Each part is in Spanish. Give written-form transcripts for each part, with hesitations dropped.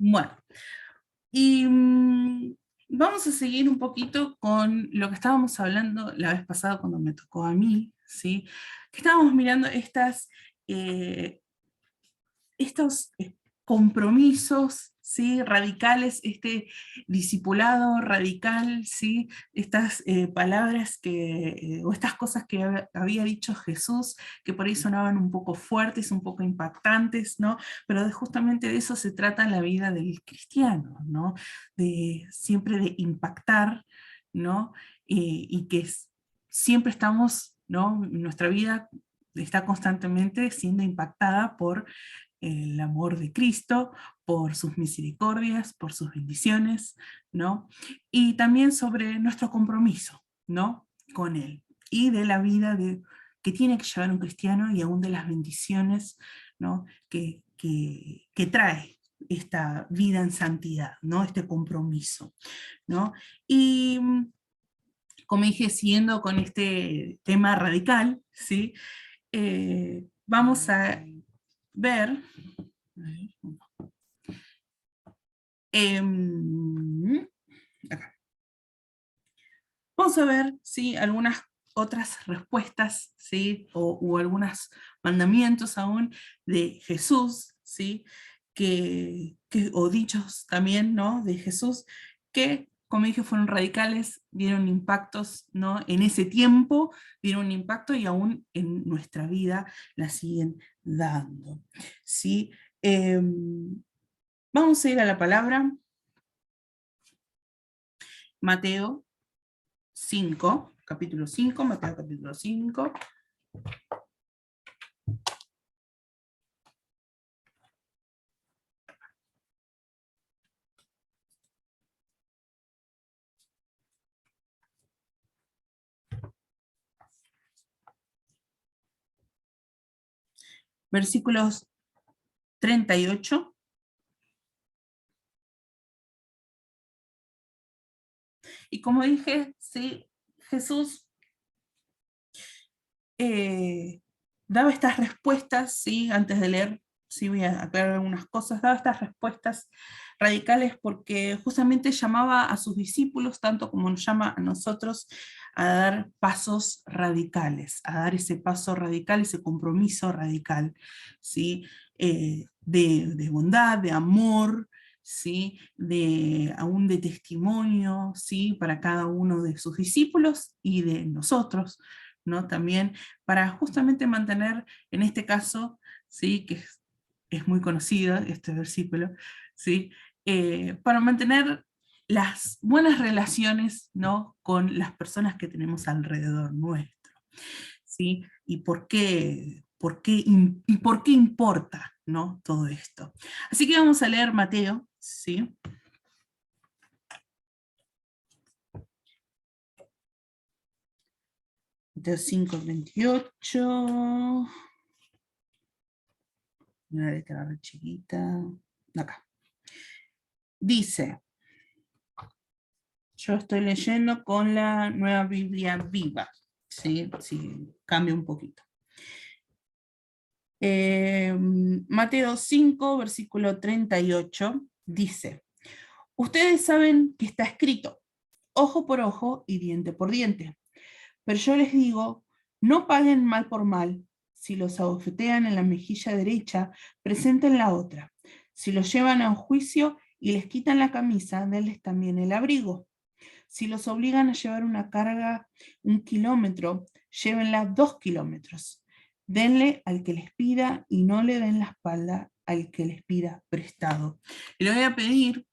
Bueno, y vamos a seguir un poquito con lo que estábamos hablando la vez pasada cuando me tocó a mí, ¿sí? Que estábamos mirando estos compromisos, ¿sí? Radicales, este discipulado radical, ¿sí? Estas palabras o estas cosas que había dicho Jesús, que por ahí sonaban un poco fuertes, un poco impactantes, ¿no? Pero justamente de eso se trata la vida del cristiano, ¿no? Siempre de impactar, ¿no? Y que siempre estamos, ¿no? Nuestra vida está constantemente siendo impactada por el amor de Cristo, por sus misericordias, por sus bendiciones, ¿no? Y también sobre nuestro compromiso, ¿no? Con Él y de la vida que tiene que llevar un cristiano y aún de las bendiciones, ¿no? Que trae esta vida en santidad, ¿no? Este compromiso, ¿no? Y como dije, siguiendo con este tema radical, ¿sí? Vamos a ver. Acá. Vamos a ver si algunas otras respuestas, ¿sí? O algunos mandamientos aún de Jesús, ¿sí? O dichos también, ¿no? De Jesús, que, como dije, fueron radicales, dieron impactos, ¿no? En ese tiempo dieron un impacto y aún en nuestra vida la siguen dando, ¿sí? Vamos a ir a la palabra. Mateo 5, capítulo 5, Mateo capítulo 5. Versículos 38. Y como dije, sí, Jesús daba estas respuestas, ¿sí? Antes de leer, sí voy a aclarar algunas cosas, daba estas respuestas radicales porque justamente llamaba a sus discípulos, tanto como nos llama a nosotros, a dar pasos radicales, a dar ese paso radical, ese compromiso radical, ¿sí? De bondad, de amor, ¿sí? Aún de testimonio, ¿sí? Para cada uno de sus discípulos y de nosotros, ¿no? También para justamente mantener, en este caso, ¿sí? Que es muy conocido este versículo, ¿sí? Para mantener las buenas relaciones, ¿no? Con las personas que tenemos alrededor nuestro, ¿sí? Y por qué importa, ¿no? Todo esto. Así que vamos a leer Mateo, ¿sí? Mateo 5:28. Una letra re chiquita. Acá. Dice, yo estoy leyendo con la Nueva Biblia Viva, ¿sí? Sí, cambia un poquito. Mateo 5, versículo 38, dice, ustedes saben que está escrito, ojo por ojo y diente por diente. Pero yo les digo, no paguen mal por mal. Si los abofetean en la mejilla derecha, presenten la otra. Si los llevan a un juicio y les quitan la camisa, denles también el abrigo. Si los obligan a llevar una carga 1 kilómetro, llévenla 2 kilómetros. Denle al que les pida y no le den la espalda al que les pida prestado. Y le voy a pedir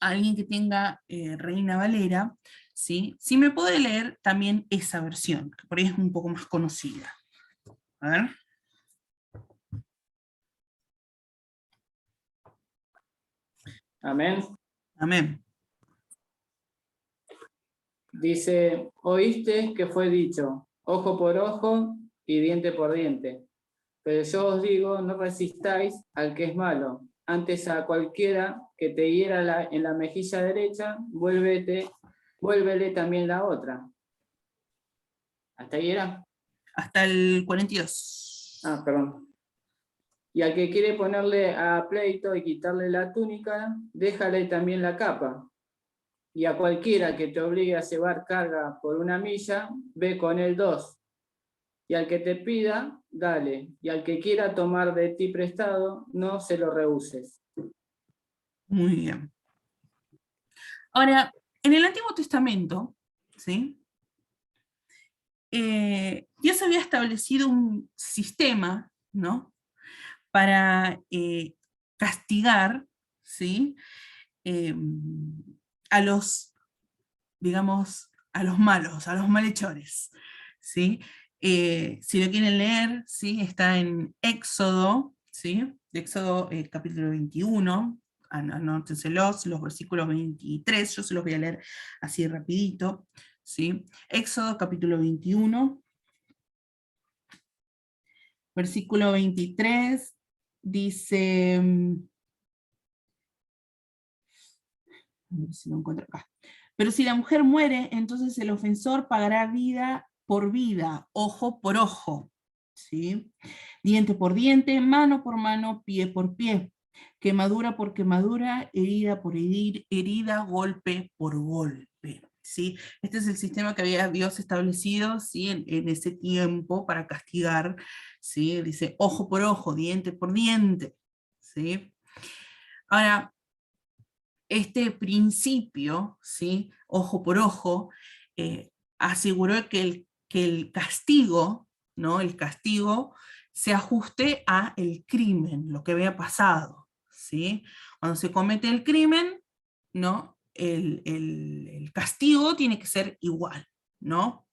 a alguien que tenga Reina Valera, ¿sí? Si me puede leer también esa versión, que por ahí es un poco más conocida. A ver. Amén. Amén. Dice, oíste que fue dicho, ojo por ojo y diente por diente. Pero yo os digo, no resistáis al que es malo. Antes a cualquiera que te hiera en la mejilla derecha, vuélvele también la otra. ¿Hasta ahí era? Hasta el 42. Ah, perdón. Y al que quiere ponerle a pleito y quitarle la túnica, déjale también la capa. Y a cualquiera que te obligue a llevar carga por 1 milla, ve con él 2. Y al que te pida, dale. Y al que quiera tomar de ti prestado, no se lo rehuses. Muy bien. Ahora, en el Antiguo Testamento, ¿sí? Dios había establecido un sistema, ¿no? Para castigar, ¿sí? Eh, a los, digamos, a los malos, a los malhechores, ¿sí? Si lo quieren leer, ¿sí? Está en Éxodo, ¿sí? Éxodo capítulo 21, anótenselos, los versículos 23, yo se los voy a leer así rapidito, ¿sí? Éxodo capítulo 21, versículo 23, dice, a ver si lo encuentro acá. Pero si la mujer muere, entonces el ofensor pagará vida por vida, ojo por ojo, ¿sí? Diente por diente, mano por mano, pie por pie, quemadura por quemadura, herida por herida, golpe por golpe, ¿sí? Este es el sistema que había Dios establecido, ¿sí? En ese tiempo para castigar, ¿sí? Dice ojo por ojo, diente por diente, ¿sí? Ahora, este principio, ¿sí? Ojo por ojo, aseguró que el castigo, ¿no? El castigo se ajuste a el crimen, lo que había pasado, ¿sí? Cuando se comete el crimen, ¿no? El castigo tiene que ser igual, ¿no?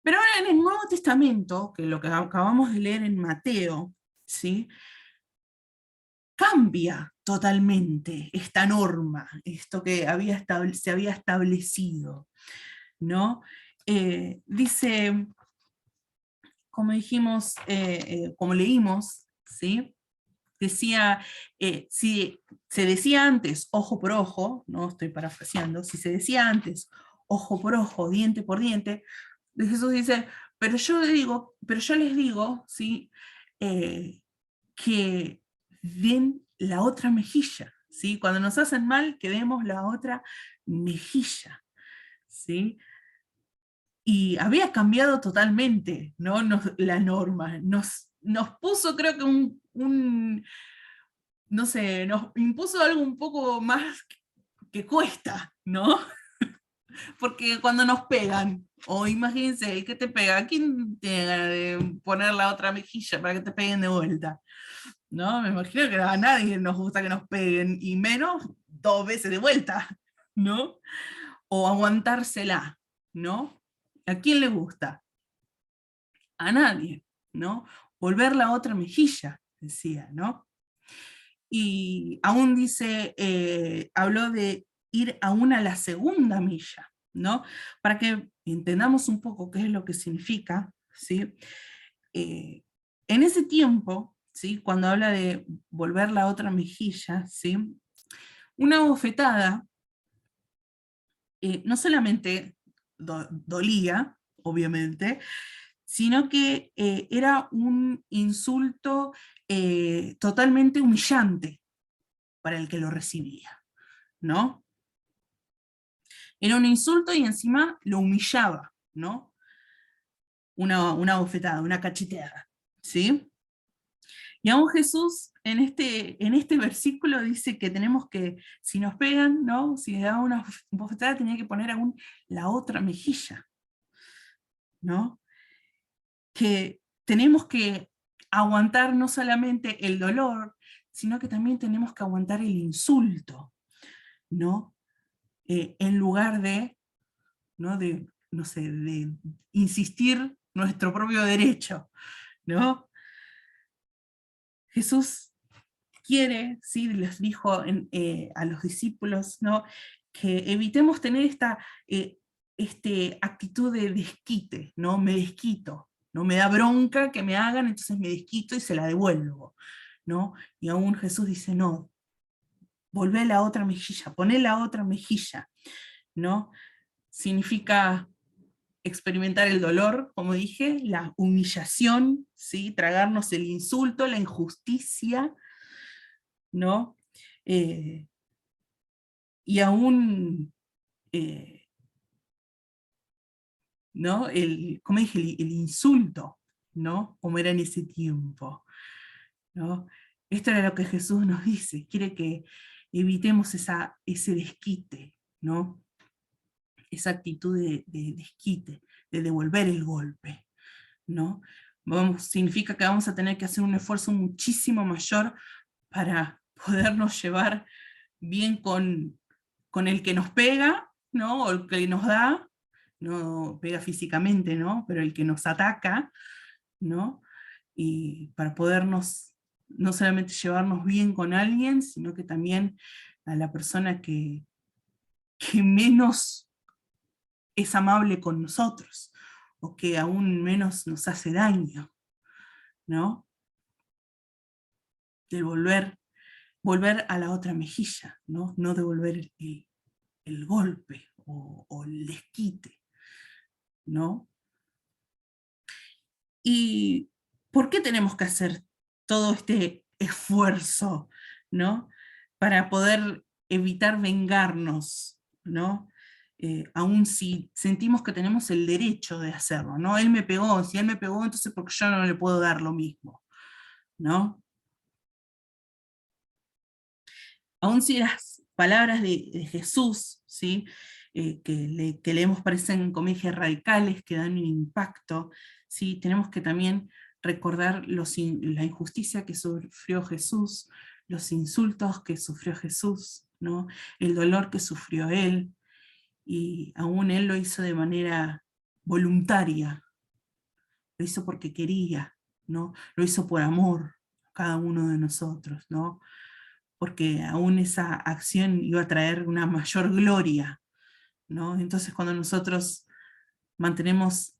Pero ahora en el Nuevo Testamento, que es lo que acabamos de leer en Mateo, ¿sí? Cambia totalmente esta norma, esto que se había establecido, ¿no? Dice, como dijimos, como leímos, ¿sí? Decía, si se decía antes ojo por ojo, no estoy parafraseando, si se decía antes ojo por ojo, diente por diente, Jesús dice, pero yo les digo, ¿sí? Que den la otra mejilla, ¿sí? Cuando nos hacen mal, que demos la otra mejilla, ¿sí? Y había cambiado totalmente, ¿no? La norma, nos puso, creo que no sé, nos impuso algo un poco más que cuesta, ¿no? Porque cuando nos pegan, o imagínense, el que te pega, ¿quién tiene ganas de poner la otra mejilla para que te peguen de vuelta? ¿No? Me imagino que a nadie nos gusta que nos peguen, y menos 2 veces de vuelta, ¿no? O aguantársela, ¿no? ¿A quién le gusta? A nadie, ¿no? Volver la otra mejilla, decía, ¿no? Y aún dice, habló de ir aún a la segunda milla, ¿no? Para que entendamos un poco qué es lo que significa, ¿sí? En ese tiempo, ¿sí? Cuando habla de volver la otra mejilla, ¿sí? Una bofetada no solamente dolía, obviamente, sino que era un insulto totalmente humillante para el que lo recibía, ¿no? Era un insulto y encima lo humillaba, ¿no? Una bofetada, una cacheteada, ¿sí? Y aún Jesús en este versículo dice que tenemos que, si nos pegan, ¿no? Si le daban una bofetada, tenía que poner aún la otra mejilla, ¿no? Que tenemos que aguantar no solamente el dolor, sino que también tenemos que aguantar el insulto, ¿no? En lugar de, ¿no? De, no sé, de insistir nuestro propio derecho, ¿no? Jesús quiere, ¿sí? Les dijo a los discípulos, ¿no? Que evitemos tener esta actitud de desquite, ¿no? Me desquito, ¿no? Me da bronca que me hagan, entonces me desquito y se la devuelvo, ¿no? Y aún Jesús dice, no, volvé la otra mejilla, poné la otra mejilla, ¿no? Significa experimentar el dolor, como dije, la humillación, ¿sí? Tragarnos el insulto, la injusticia, ¿no? Y aún, ¿no? Como dije, el insulto, ¿no? Como era en ese tiempo, ¿no? Esto era lo que Jesús nos dice, quiere que evitemos ese desquite, ¿no? Esa actitud de desquite, de devolver el golpe, ¿no? Significa que vamos a tener que hacer un esfuerzo muchísimo mayor para podernos llevar bien con el que nos pega, ¿no? O el que nos da, no pega físicamente, ¿no? Pero el que nos ataca, ¿no? Y para podernos no solamente llevarnos bien con alguien, sino que también a la persona que menos es amable con nosotros, o que aún menos nos hace daño, ¿no? De volver a la otra mejilla, ¿no? No devolver el golpe o el desquite, ¿no? ¿Y por qué tenemos que hacer todo este esfuerzo, ¿no? Para poder evitar vengarnos, ¿no? Aún si sentimos que tenemos el derecho de hacerlo, ¿no? Él me pegó, si él me pegó, entonces porque yo no le puedo dar lo mismo, ¿no? Aún si las palabras de Jesús, ¿sí? Que leemos parecen, como dije, radicales, que dan un impacto, ¿sí? Tenemos que también recordar la injusticia que sufrió Jesús, los insultos que sufrió Jesús, ¿no? El dolor que sufrió Él, y aún Él lo hizo de manera voluntaria, lo hizo porque quería, ¿no? Lo hizo por amor a cada uno de nosotros, ¿no? Porque aún esa acción iba a traer una mayor gloria, ¿no? Entonces cuando nosotros mantenemos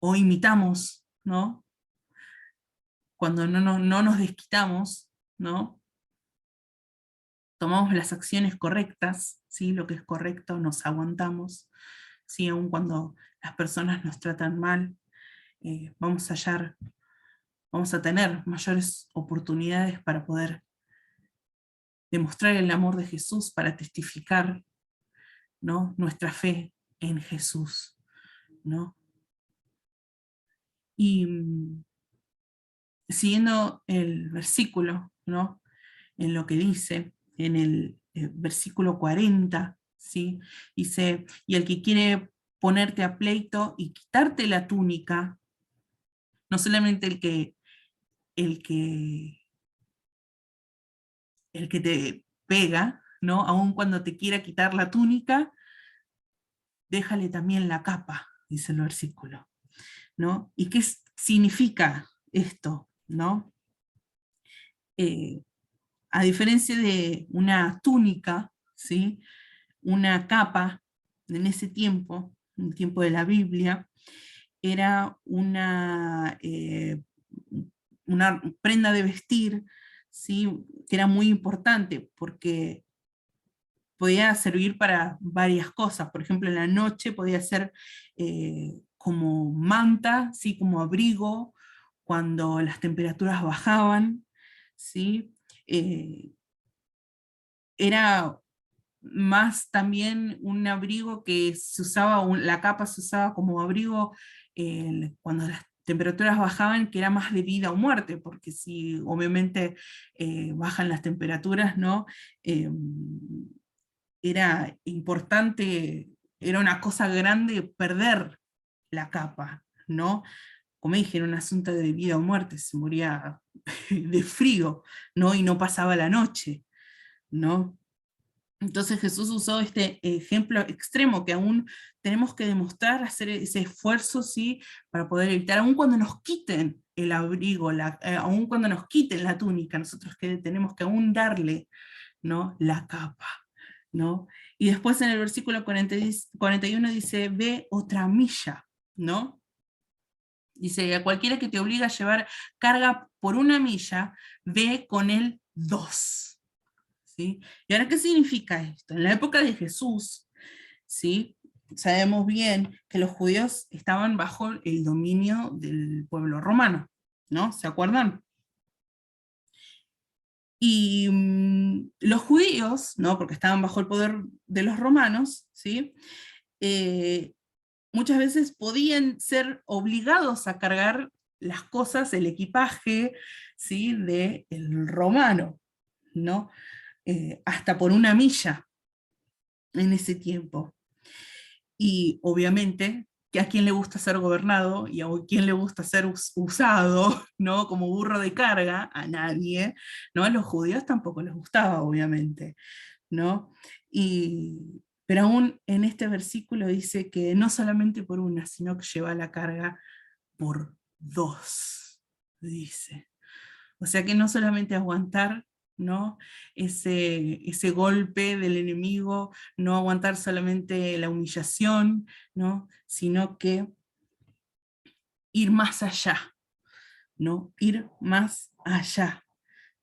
o imitamos, ¿no? Cuando no nos desquitamos, ¿no? Tomamos las acciones correctas, ¿sí? Lo que es correcto, nos aguantamos, ¿sí? Aun cuando las personas nos tratan mal, vamos a tener mayores oportunidades para poder demostrar el amor de Jesús, para testificar, ¿no? Nuestra fe en Jesús, ¿no? Y siguiendo el versículo, ¿no? En lo que dice, en el versículo 40, ¿sí? Dice, y el que quiere ponerte a pleito y quitarte la túnica, no solamente el que, el que te pega, ¿no? Aun cuando te quiera quitar la túnica, déjale también la capa, dice el versículo, ¿no? ¿Y qué significa esto, ¿no? Eh, a diferencia de una túnica, ¿sí? Una capa, en ese tiempo, en el tiempo de la Biblia, era una prenda de vestir, ¿sí? Que era muy importante porque podía servir para varias cosas. Por ejemplo, en la noche podía ser como manta, ¿sí? Como abrigo, cuando las temperaturas bajaban, ¿sí? Eh, Era más también un abrigo que se usaba, la capa se usaba como abrigo cuando las temperaturas bajaban, que era más de vida o muerte, porque si obviamente bajan las temperaturas, ¿no? Eh, Era importante, era una cosa grande perder la capa, ¿no? Como dije, era un asunto de vida o muerte, se moría de frío, ¿no? Y no pasaba la noche, ¿no? Entonces Jesús usó este ejemplo extremo que aún tenemos que demostrar, hacer ese esfuerzo, ¿sí? Para poder evitar, aún cuando nos quiten el abrigo, aún cuando nos quiten la túnica, nosotros que tenemos que aún darle, ¿no? La capa, ¿no? Y después en el versículo 41 dice, ve otra milla, ¿no? Dice, a cualquiera que te obliga a llevar carga por una milla, ve con él dos. ¿Sí? ¿Y ahora qué significa esto? En la época de Jesús, ¿sí? sabemos bien que los judíos estaban bajo el dominio del pueblo romano, ¿no? ¿Se acuerdan? Y los judíos, ¿no? Porque estaban bajo el poder de los romanos, ¿sí? Eh, muchas veces podían ser obligados a cargar las cosas, el equipaje, ¿sí? Del romano, ¿no? Hasta por una milla en ese tiempo. Y obviamente que a quién le gusta ser gobernado y a quién le gusta ser usado, ¿no? Como burro de carga, a nadie, ¿no? A los judíos tampoco les gustaba, obviamente, ¿no? Pero aún en este versículo dice que no solamente por una, sino que lleva la carga por dos, dice. O sea que no solamente aguantar, ¿no? Ese golpe del enemigo, no aguantar solamente la humillación, ¿no? Sino que ir más allá, ¿no? Ir más allá,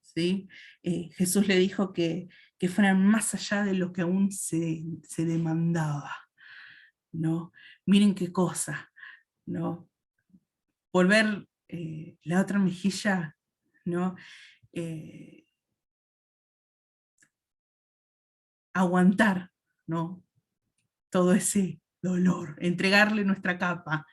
¿sí? Jesús le dijo que fueran más allá de lo que aún se demandaba, ¿no? Miren qué cosa, ¿no? Volver la otra mejilla, ¿no? Eh, aguantar, ¿no? Todo ese dolor, entregarle nuestra capa,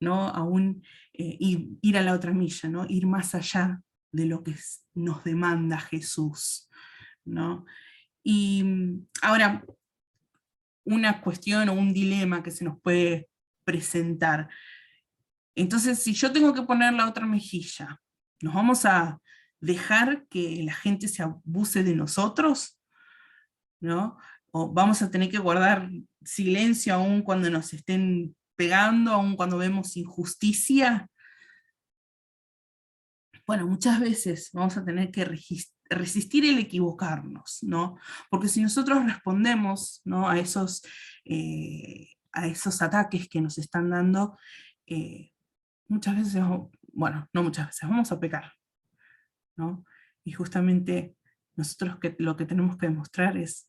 ¿no? Aún ir a la otra milla, ¿no? Ir más allá de lo que nos demanda Jesús, ¿no? Y ahora, una cuestión o un dilema que se nos puede presentar. Entonces, si yo tengo que poner la otra mejilla, ¿nos vamos a dejar que la gente se abuse de nosotros? ¿No? O vamos a tener que guardar silencio aún cuando nos estén pegando, aún cuando vemos injusticia. Bueno, muchas veces vamos a tener que resistir el equivocarnos, ¿no? Porque si nosotros respondemos, ¿no? A esos ataques que nos están dando, muchas veces, bueno, no muchas veces, vamos a pecar, ¿no? Y justamente nosotros lo que tenemos que demostrar es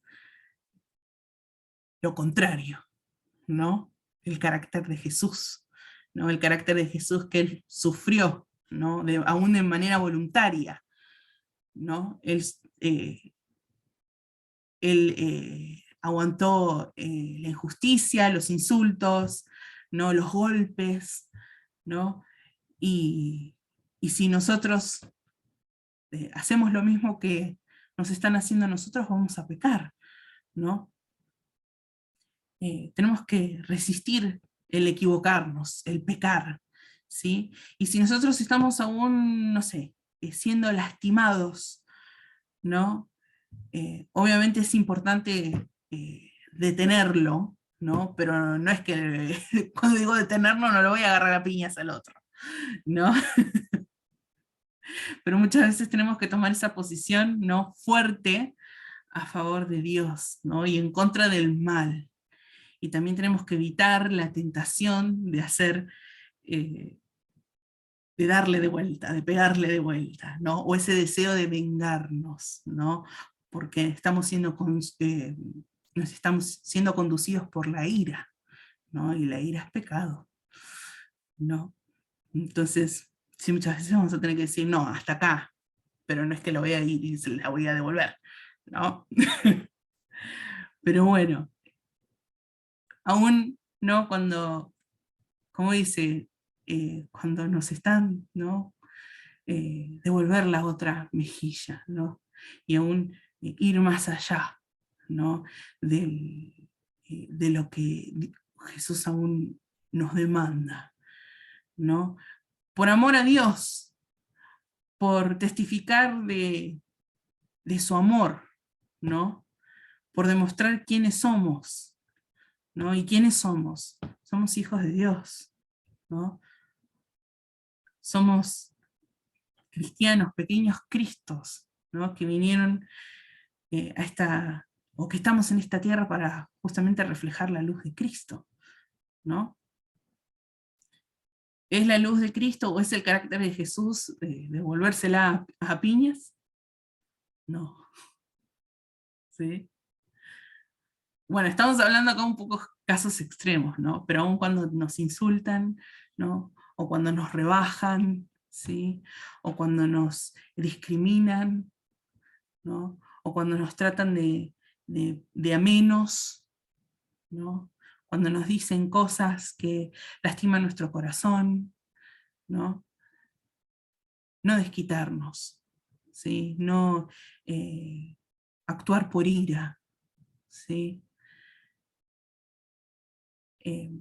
lo contrario, ¿no? El carácter de Jesús, ¿no? El carácter de Jesús que él sufrió, ¿no? Aún de manera voluntaria, ¿no? Él aguantó la injusticia, los insultos, ¿no? Los golpes, ¿no? Y, y si nosotros hacemos lo mismo que nos están haciendo a nosotros, vamos a pecar, ¿no? Tenemos que resistir el equivocarnos, el pecar, ¿sí? Y si nosotros estamos aún, no sé, siendo lastimados, ¿no? Obviamente es importante detenerlo, ¿no? Pero no es que cuando digo detenerlo no lo voy a agarrar a piñas al otro, ¿no? Pero muchas veces tenemos que tomar esa posición, ¿no? Fuerte a favor de Dios, ¿no? Y en contra del mal. Y también tenemos que evitar la tentación de hacer, eh, de darle de vuelta, de pegarle de vuelta, ¿no? O ese deseo de vengarnos, ¿no? Porque nos estamos siendo conducidos por la ira, ¿no? Y la ira es pecado, ¿no? Entonces, sí, muchas veces vamos a tener que decir, no, hasta acá, pero no es que lo voy a ir y se la voy a devolver, ¿no? Pero bueno, aún, ¿no? Cuando, como dice, cuando nos están, ¿no? Devolver la otra mejilla, ¿no? Y aún ir más allá, ¿no? De lo que Jesús aún nos demanda, ¿no? Por amor a Dios, por testificar de su amor, ¿no? Por demostrar quiénes somos, ¿no? ¿Y quiénes somos? Somos hijos de Dios, ¿no? Somos cristianos, pequeños cristos, ¿no? Que vinieron o que estamos en esta tierra para justamente reflejar la luz de Cristo, ¿no? ¿Es la luz de Cristo o es el carácter de Jesús de volvérsela a piñas? No. ¿Sí? Bueno, estamos hablando acá un poco casos extremos, ¿no? Pero aun cuando nos insultan, ¿no? O cuando nos rebajan, ¿sí? O cuando nos discriminan, ¿no? O cuando nos tratan de a menos, ¿no? Cuando nos dicen cosas que lastiman nuestro corazón, ¿no? No desquitarnos, ¿sí? No actuar por ira, ¿sí? Eh,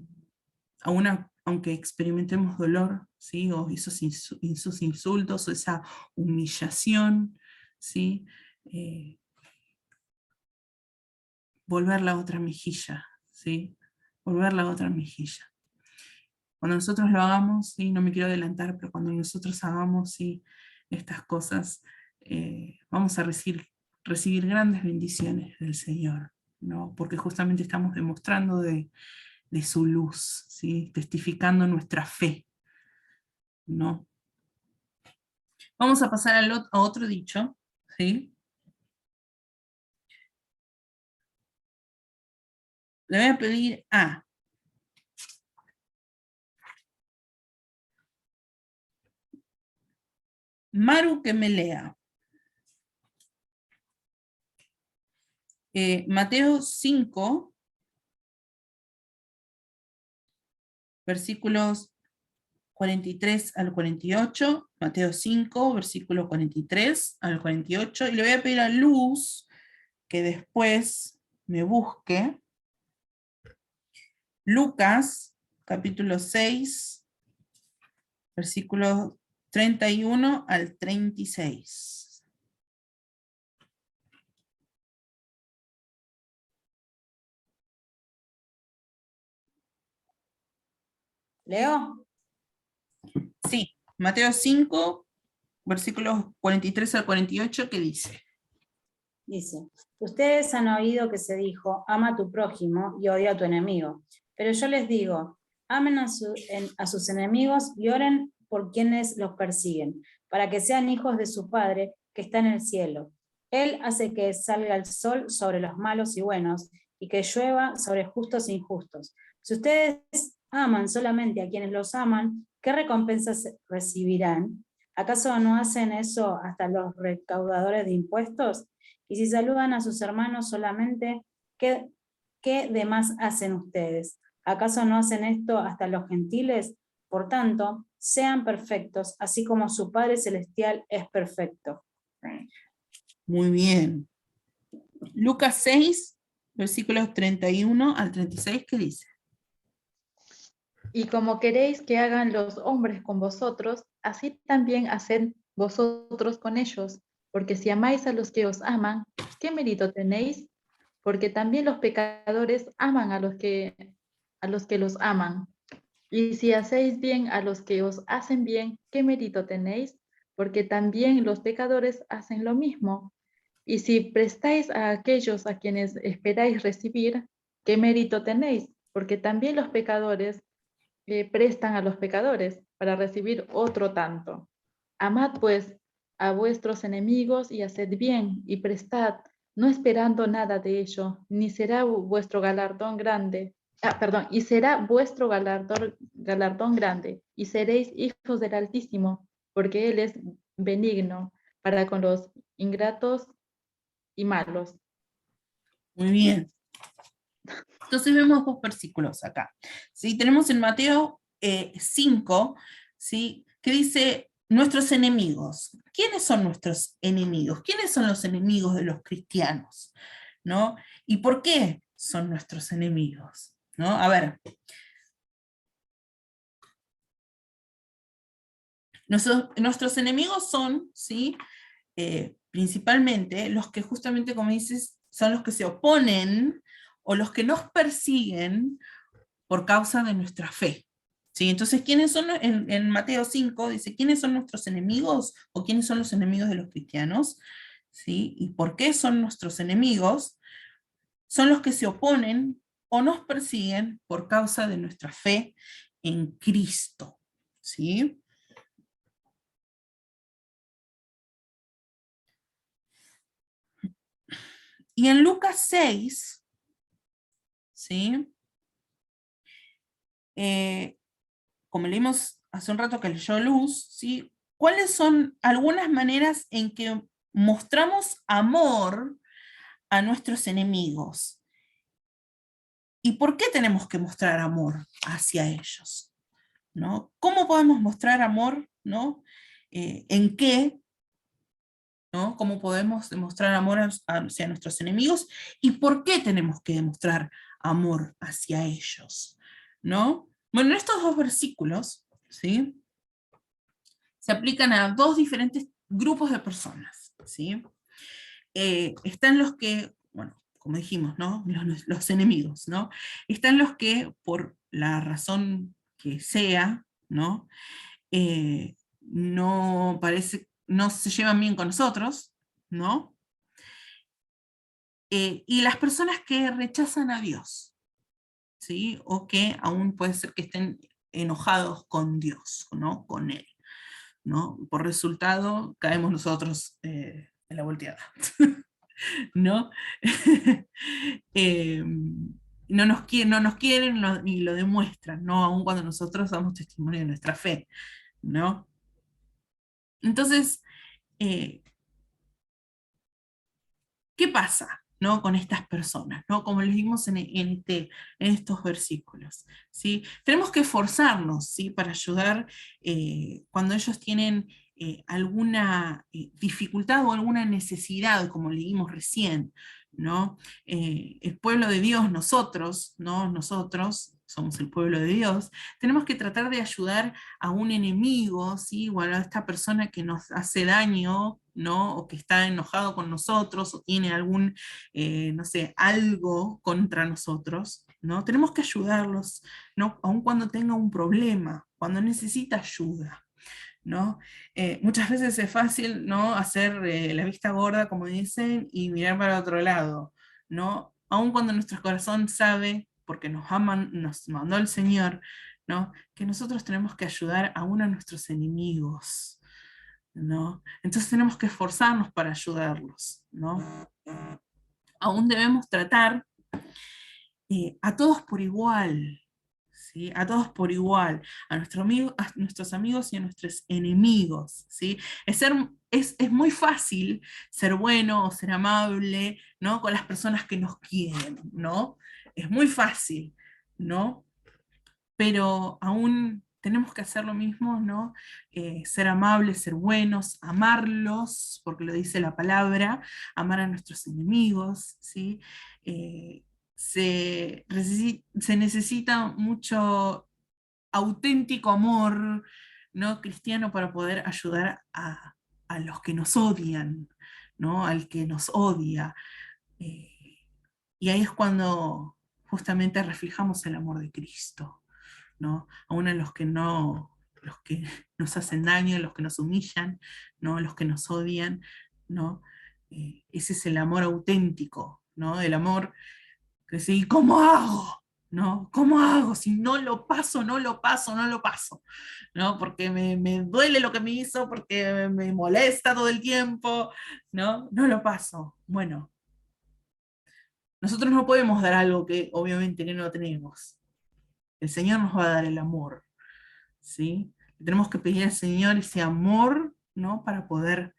aunque experimentemos dolor, ¿sí? O esos insultos o esa humillación, ¿sí? Eh, volver la otra mejilla, ¿sí? Volver la otra mejilla. Cuando nosotros lo hagamos, ¿sí? No me quiero adelantar, pero cuando nosotros hagamos, ¿sí? Estas cosas, vamos a recibir grandes bendiciones del Señor, ¿no? Porque justamente estamos demostrando de su luz, ¿sí? Testificando nuestra fe, ¿no? Vamos a pasar a otro dicho, ¿sí? Le voy a pedir a Maru que me lea Mateo 5, versículos 43 al 48, Mateo 5, versículo 43 al 48, y le voy a pedir a Luz que después me busque Lucas, capítulo 6, versículos 31 al 36. ¿Leo? Sí, Mateo 5, versículos 43 al 48, ¿qué dice? Dice, ustedes han oído que se dijo, ama a tu prójimo y odia a tu enemigo. Pero yo les digo, amen a sus enemigos y oren por quienes los persiguen, para que sean hijos de su Padre que está en el cielo. Él hace que salga el sol sobre los malos y buenos y que llueva sobre justos e injustos. Si ustedes aman solamente a quienes los aman, ¿qué recompensas recibirán? ¿Acaso no hacen eso hasta los recaudadores de impuestos? Y si saludan a sus hermanos solamente, ¿qué demás hacen ustedes? ¿Acaso no hacen esto hasta los gentiles? Por tanto, sean perfectos, así como su Padre Celestial es perfecto. Muy bien. Lucas 6, versículos 31 al 36, ¿qué dice? Y como queréis que hagan los hombres con vosotros, así también haced vosotros con ellos. Porque si amáis a los que os aman, ¿qué mérito tenéis? Porque también los pecadores aman a los que los aman. Y si hacéis bien a los que os hacen bien, ¿qué mérito tenéis? Porque también los pecadores hacen lo mismo. Y si prestáis a aquellos a quienes esperáis recibir, ¿qué mérito tenéis? Porque también los pecadores prestan a los pecadores para recibir otro tanto. Amad pues a vuestros enemigos y haced bien y prestad, no esperando nada de ello, ni será vuestro galardón grande. Y será vuestro galardón grande, y seréis hijos del Altísimo, porque Él es benigno para con los ingratos y malos. Muy bien. Entonces vemos dos versículos acá. ¿Sí? Tenemos en Mateo 5, ¿sí? Que dice, nuestros enemigos. ¿Quiénes son nuestros enemigos? ¿Quiénes son los enemigos de los cristianos? ¿No? ¿Y por qué son nuestros enemigos? ¿No? A ver. Nuestros enemigos son, ¿sí? Principalmente los que justamente, como dices, son los que se oponen o los que nos persiguen por causa de nuestra fe. ¿Sí? Entonces, ¿quiénes son en Mateo 5? Dice, ¿quiénes son nuestros enemigos o quiénes son los enemigos de los cristianos? ¿Sí? ¿Y por qué son nuestros enemigos? Son los que se oponen o nos persiguen por causa de nuestra fe en Cristo. ¿Sí? Y en Lucas 6, ¿sí? como leímos hace un rato que leyó Luz, ¿sí? ¿Cuáles son algunas maneras en que mostramos amor a nuestros enemigos? ¿Y por qué tenemos que mostrar amor hacia ellos? ¿No? ¿Cómo podemos mostrar amor? ¿No? ¿En qué? ¿No? ¿Cómo podemos demostrar amor hacia nuestros enemigos? ¿Y por qué tenemos que demostrar amor hacia ellos? ¿No? Bueno, en estos dos versículos, ¿sí?, se aplican a dos diferentes grupos de personas, ¿sí? Están los que, bueno, como dijimos, ¿no? Los enemigos, ¿no? Están los que, por la razón que sea, ¿no? No parece, no se llevan bien con nosotros, ¿no? Y las personas que rechazan a Dios, ¿sí? O que aún puede ser que estén enojados con Dios, ¿no? Con Él, ¿no? Por resultado, caemos nosotros en la volteada, ¿no? Eh, no nos quieren y lo demuestran, ¿no? Aun cuando nosotros damos testimonio de nuestra fe, ¿no? Entonces, ¿qué pasa, ¿no?, con estas personas, ¿no? Como les dimos en estos versículos, ¿sí? Tenemos que esforzarnos, ¿sí?, para ayudar cuando ellos tienen alguna dificultad o alguna necesidad, como leímos recién, ¿no? El pueblo de Dios, nosotros, ¿no? Nosotros somos el pueblo de Dios, tenemos que tratar de ayudar a un enemigo, ¿sí?, o a esta persona que nos hace daño, ¿no?, o que está enojado con nosotros, o tiene algún, no sé, algo contra nosotros, ¿no? Tenemos que ayudarlos, ¿no?, aun cuando tenga un problema, cuando necesita ayuda, ¿no? Muchas veces es fácil, ¿no?, hacer la vista gorda, como dicen, y mirar para otro lado, ¿no? Aun cuando nuestro corazón sabe, porque nos aman, nos mandó el Señor, ¿no?, que nosotros tenemos que ayudar aún a nuestros enemigos, ¿no? Entonces tenemos que esforzarnos para ayudarlos, ¿no? Aún debemos tratar a todos por igual, ¿sí? A todos por igual, a nuestros amigos y a nuestros enemigos, ¿sí? Es muy fácil ser bueno o ser amable, ¿no?, con las personas que nos quieren, ¿no? Es muy fácil, ¿no? Pero aún tenemos que hacer lo mismo, ¿no? Ser amables, ser buenos, amarlos, porque lo dice la palabra, amar a nuestros enemigos, ¿sí? Se necesita mucho auténtico amor, ¿no?, cristiano, para poder ayudar a los que nos odian, ¿no?, al que nos odia. Eh, y ahí es cuando justamente reflejamos el amor de Cristo, ¿no? Aún a los que no, los que nos hacen daño, los que nos humillan, ¿no?, los que nos odian, ¿no? Ese es el amor auténtico, ¿no? El amor que sí, ¿cómo hago? ¿No? ¿Cómo hago? Si no lo paso, no lo paso, no lo paso, ¿no? Porque me duele lo que me hizo, porque me molesta todo el tiempo, ¿no? No lo paso. Bueno, nosotros no podemos dar algo que obviamente que no tenemos. El Señor nos va a dar el amor, ¿sí? Tenemos que pedir al Señor ese amor, ¿no?, para poder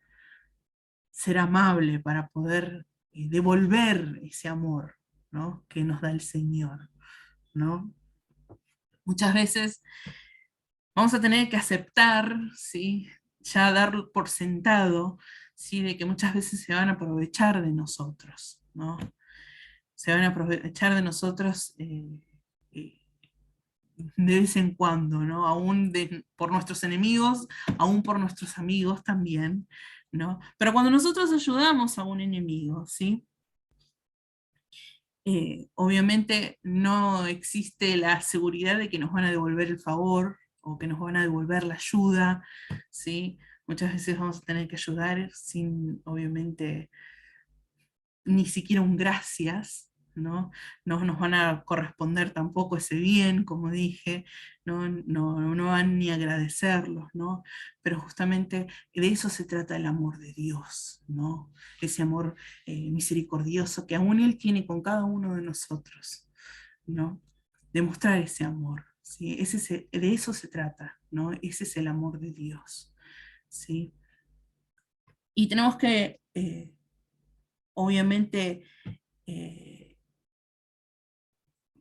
ser amable, para poder devolver ese amor, ¿no?, que nos da el Señor, ¿no? Muchas veces vamos a tener que aceptar, ¿sí?, ya dar por sentado, ¿sí?, de que muchas veces se van a aprovechar de nosotros, ¿no? Se van a aprovechar de nosotros eh, de vez en cuando, ¿no? Aún por nuestros enemigos, aún por nuestros amigos también, ¿no? Pero cuando nosotros ayudamos a un enemigo, ¿sí?, obviamente no existe la seguridad de que nos van a devolver el favor o que nos van a devolver la ayuda, ¿sí? Muchas veces vamos a tener que ayudar sin, obviamente, ni siquiera un gracias, ¿no? No nos van a corresponder tampoco ese bien, como dije, no van ni a agradecerlos, ¿no? Pero justamente de eso se trata el amor de Dios, ¿no? Ese amor misericordioso que aún Él tiene con cada uno de nosotros, ¿no? Demostrar ese amor, ¿sí? De eso se trata, ¿no? Ese es el amor de Dios, ¿sí? Y tenemos que, obviamente,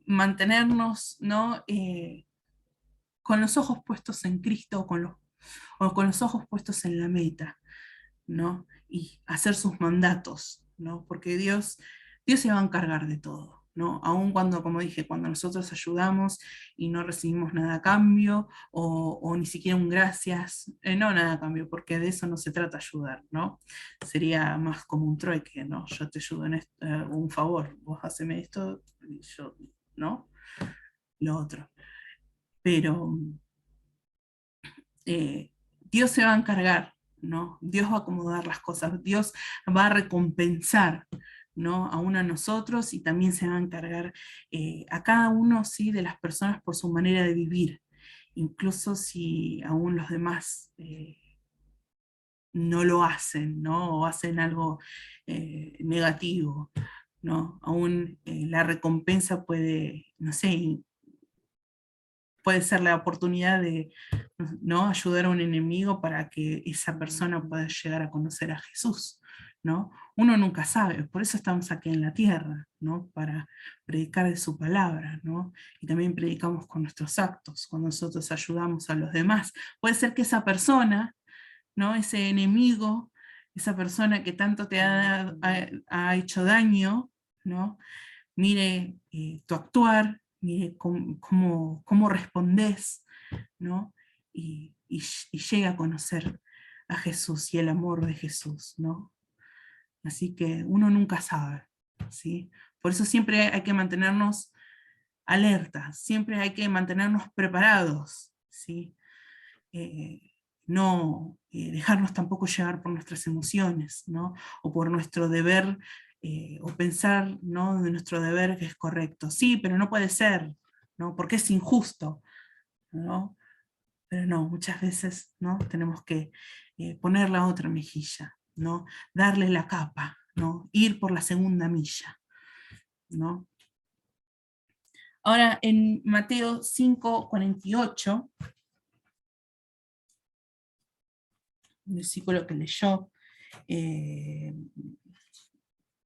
mantenernos, ¿no? Con los ojos puestos en Cristo o con los ojos puestos en la meta, ¿no? Y hacer sus mandatos, ¿no? Porque Dios se va a encargar de todo, ¿no? Aun cuando, como dije, cuando nosotros ayudamos y no recibimos nada a cambio, o ni siquiera un gracias, no nada a cambio, porque de eso no se trata ayudar, ¿no? Sería más como un trueque, ¿no? Yo te ayudo en esto, un favor, vos haceme esto y yo, ¿no? Lo otro. Pero Dios se va a encargar, ¿no? Dios va a acomodar las cosas, Dios va a recompensar, ¿no? Aún a nosotros, y también se va a encargar a cada uno, sí, de las personas por su manera de vivir, incluso si aún los demás no lo hacen, ¿no? O hacen algo negativo, ¿no? Aún la recompensa puede, no sé, puede ser la oportunidad de, ¿no?, ayudar a un enemigo para que esa persona pueda llegar a conocer a Jesús, ¿no? Uno nunca sabe, por eso estamos aquí en la tierra, ¿no? Para predicar de su palabra, ¿no? Y también predicamos con nuestros actos, cuando nosotros ayudamos a los demás. Puede ser que esa persona, ¿no?, ese enemigo, esa persona que tanto te ha hecho daño, ¿no?, mire tu actuar, mire cómo respondés, ¿no? Y llega a conocer a Jesús y el amor de Jesús, ¿no? Así que uno nunca sabe, ¿sí? Por eso siempre hay que mantenernos alertas, siempre hay que mantenernos preparados, ¿sí? No dejarnos tampoco llevar por nuestras emociones, ¿no? O por nuestro deber, o pensar, ¿no?, de nuestro deber que es correcto. Sí, pero no puede ser, ¿no? Porque es injusto, ¿no? Pero no, muchas veces, ¿no?, tenemos que poner la otra mejilla, ¿no? Darle la capa, ¿no? Ir por la segunda milla, ¿no? Ahora, en Mateo 5:48, el versículo que leyó,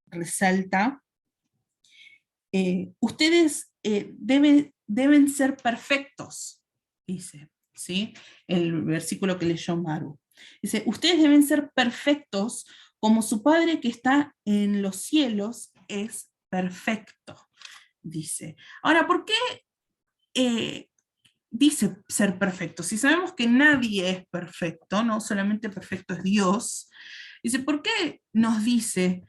resalta, ustedes deben ser perfectos, dice, ¿sí? El versículo que leyó Maru. Dice, ustedes deben ser perfectos como su Padre que está en los cielos es perfecto, dice. Ahora, ¿por qué dice ser perfecto? Si sabemos que nadie es perfecto, no solamente perfecto es Dios, dice, ¿por qué nos dice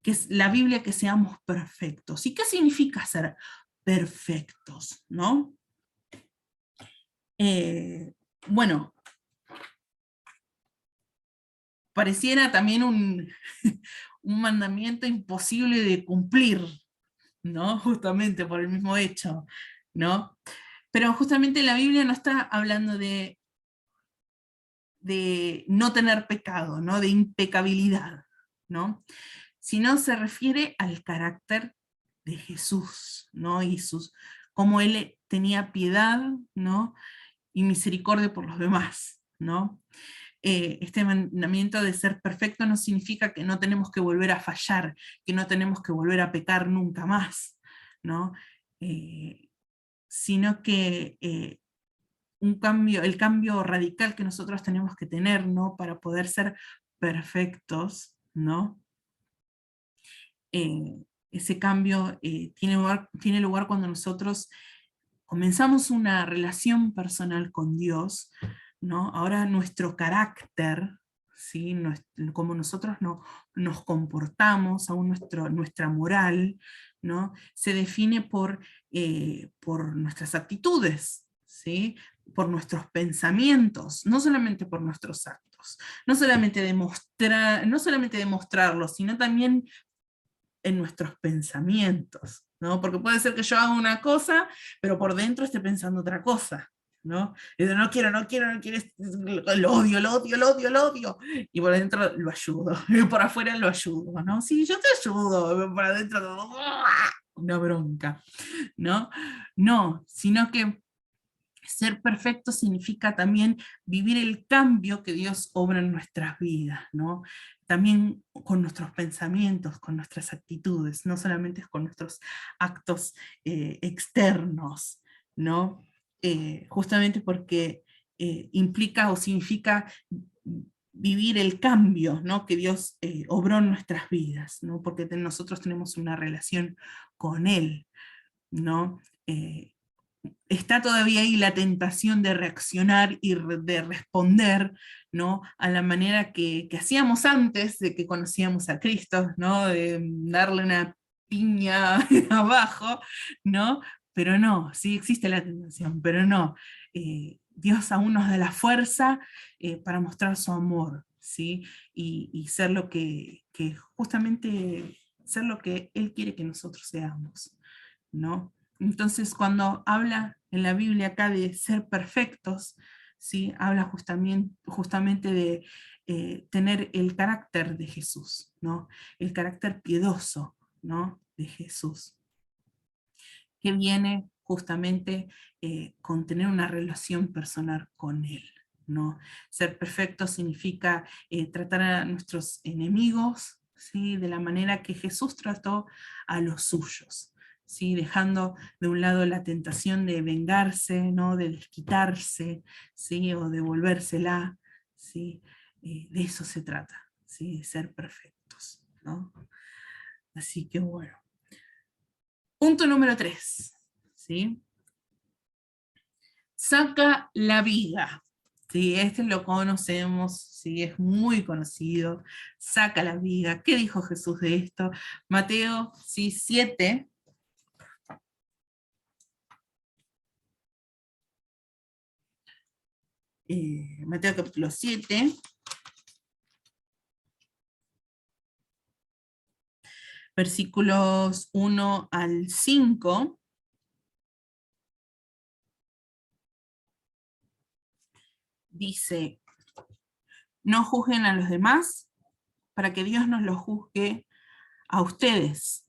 que es la Biblia que seamos perfectos? ¿Y qué significa ser perfectos, no? Bueno, pareciera también un mandamiento imposible de cumplir, ¿no? Justamente por el mismo hecho, ¿no? Pero justamente la Biblia no está hablando de no tener pecado, ¿no?, de impecabilidad, ¿no?, sino se refiere al carácter de Jesús, ¿no?, y cómo él tenía piedad, ¿no?, y misericordia por los demás, ¿no? Este mandamiento de ser perfecto no significa que no tenemos que volver a fallar, que no tenemos que volver a pecar nunca más, ¿no? Sino que el cambio radical que nosotros tenemos que tener, ¿no?, para poder ser perfectos, ¿no? Ese cambio tiene lugar cuando nosotros comenzamos una relación personal con Dios, ¿no? Ahora nuestro carácter, ¿sí?, como nosotros nos comportamos, aún nuestra moral, ¿no?, se define por nuestras actitudes, ¿sí?, por nuestros pensamientos, no solamente por nuestros actos, no solamente demostrarlo, sino también en nuestros pensamientos, ¿no? Porque puede ser que yo haga una cosa, pero por dentro esté pensando otra cosa, ¿no? Y digo, no quiero, lo odio, lo odio, lo odio, lo odio, y por dentro lo ayudo, y por afuera lo ayudo, ¿no? Sí, yo te ayudo, por adentro, una bronca, ¿no? No, sino que Ser perfecto significa también vivir el cambio que Dios obra en nuestras vidas, ¿no? También con nuestros pensamientos, con nuestras actitudes, no solamente con nuestros actos externos, ¿no? Justamente porque implica o significa vivir el cambio, ¿no? Que Dios obró en nuestras vidas, ¿no? Porque nosotros tenemos una relación con Él, ¿no? Está todavía ahí la tentación de reaccionar y de responder, ¿no? A la manera que hacíamos antes de que conocíamos a Cristo, ¿no? De darle una piña abajo, ¿no? Pero no, sí existe la tentación, pero no. Dios aún nos da la fuerza para mostrar su amor, ¿sí? Y ser lo que justamente, ser lo que Él quiere que nosotros seamos, ¿no? Entonces, cuando habla en la Biblia acá de ser perfectos, ¿sí? Habla justamente de tener el carácter de Jesús, ¿no? El carácter piedoso, ¿no? De Jesús, que viene justamente con tener una relación personal con Él, ¿no? Ser perfecto significa tratar a nuestros enemigos, ¿sí? De la manera que Jesús trató a los suyos, ¿sí? Dejando de un lado la tentación de vengarse, ¿no? De desquitarse, ¿sí? O de volvérsela, ¿sí? De eso se trata, ¿sí? De ser perfectos, ¿no? Así que bueno. Punto número 3, ¿sí? Saca la viga. Sí, este lo conocemos, sí, es muy conocido. Saca la viga. ¿Qué dijo Jesús de esto? Mateo, sí, 7. Mateo capítulo 7. Versículos 1 al 5. Dice, no juzguen a los demás para que Dios nos lo juzgue a ustedes.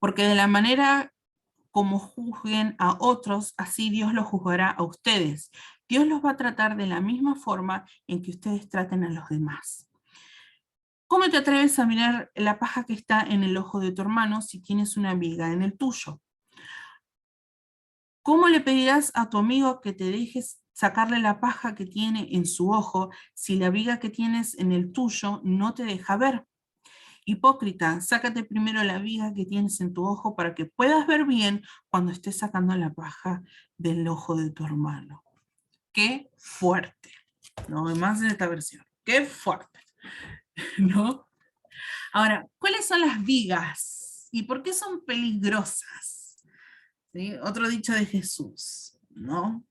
Porque de la manera como juzguen a otros, así Dios los juzgará a ustedes. Dios los va a tratar de la misma forma en que ustedes traten a los demás. ¿Cómo te atreves a mirar la paja que está en el ojo de tu hermano si tienes una viga en el tuyo? ¿Cómo le pedirás a tu amigo que te dejes sacarle la paja que tiene en su ojo si la viga que tienes en el tuyo no te deja ver? Hipócrita, sácate primero la viga que tienes en tu ojo para que puedas ver bien cuando estés sacando la paja del ojo de tu hermano. Qué fuerte, ¿no? Además de esta versión, qué fuerte, ¿no? Ahora, ¿cuáles son las vigas? ¿Y por qué son peligrosas? ¿Sí? Otro dicho de Jesús, ¿no?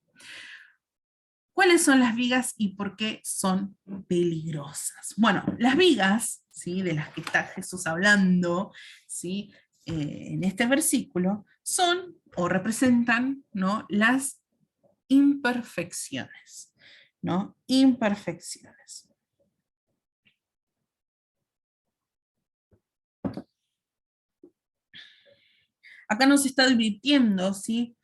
¿Cuáles son las vigas y por qué son peligrosas? Bueno, las vigas, ¿sí? De las que está Jesús hablando, ¿sí? En este versículo, son o representan, ¿no? Las imperfecciones, ¿no? Imperfecciones. Acá nos está advirtiendo, ¿sí?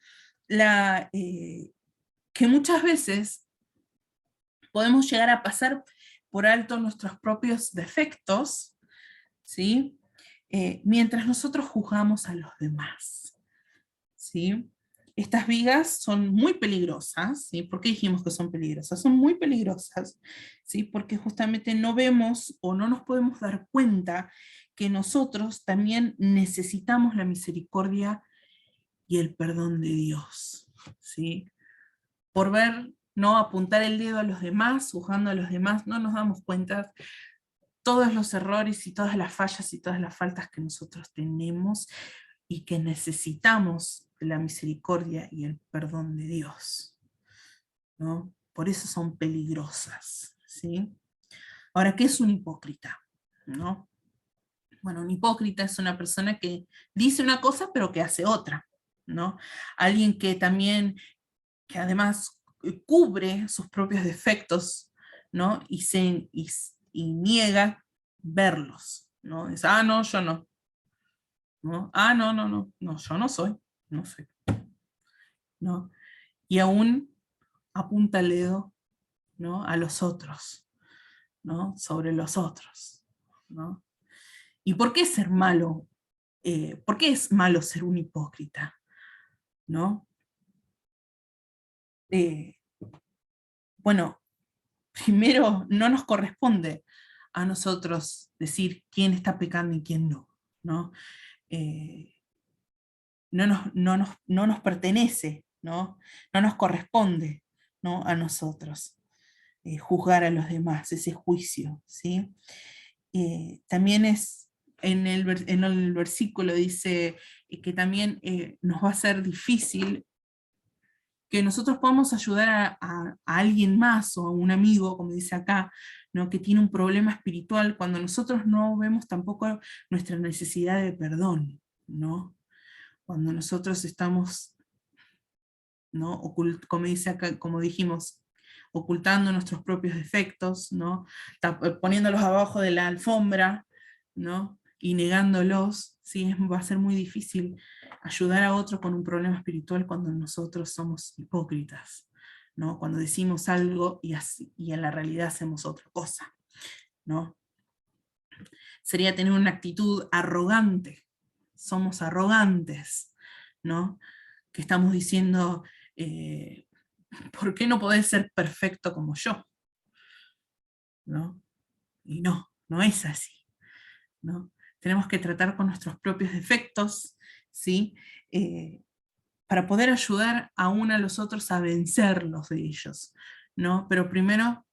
Que muchas veces podemos llegar a pasar por alto nuestros propios defectos, ¿sí? Mientras nosotros juzgamos a los demás, ¿sí? Estas vigas son muy peligrosas, ¿sí? ¿Por qué dijimos que son peligrosas? Son muy peligrosas, ¿sí? Porque justamente no vemos o no nos podemos dar cuenta que nosotros también necesitamos la misericordia y el perdón de Dios, ¿sí? Por ver, no apuntar el dedo a los demás, juzgando a los demás, no nos damos cuenta todos los errores y todas las fallas y todas las faltas que nosotros tenemos y que necesitamos de la misericordia y el perdón de Dios, ¿no? Por eso son peligrosas, ¿sí? Ahora, ¿qué es un hipócrita? ¿No? Bueno, un hipócrita es una persona que dice una cosa pero que hace otra, ¿no? Alguien que también, que además cubre sus propios defectos, ¿no? Y niega verlos, ¿no? Es, no, yo no. ¿No? No, yo no soy, no sé. ¿No? y aún apunta el dedo, ¿no?, a los otros, ¿no?, sobre los otros, ¿no? ¿Y por qué ser malo? ¿Por qué es malo ser un hipócrita? ¿No? Bueno, primero no nos corresponde a nosotros decir quién está pecando y quién no, ¿no? No nos pertenece, ¿no? No nos corresponde, ¿no?, a nosotros juzgar a los demás, ese juicio, ¿sí? También es, en el versículo dice que también nos va a ser difícil que nosotros podamos ayudar a alguien más o a un amigo, como dice acá, ¿no?, que tiene un problema espiritual, cuando nosotros no vemos tampoco nuestra necesidad de perdón, ¿no? Cuando nosotros estamos, ¿no?, como dice acá, como dijimos, ocultando nuestros propios defectos, ¿no?, poniéndolos abajo de la alfombra, ¿no?, y negándolos, ¿sí? Va a ser muy difícil ayudar a otro con un problema espiritual cuando nosotros somos hipócritas, ¿no?, cuando decimos algo y en la realidad hacemos otra cosa, ¿no? Sería tener una actitud arrogante, somos arrogantes, ¿no?, que estamos diciendo, ¿por qué no podés ser perfecto como yo? ¿No? Y no, no es así, ¿no? Tenemos que tratar con nuestros propios defectos, ¿sí? Para poder ayudar aún a los otros a vencerlos de ellos, ¿no? Pero primero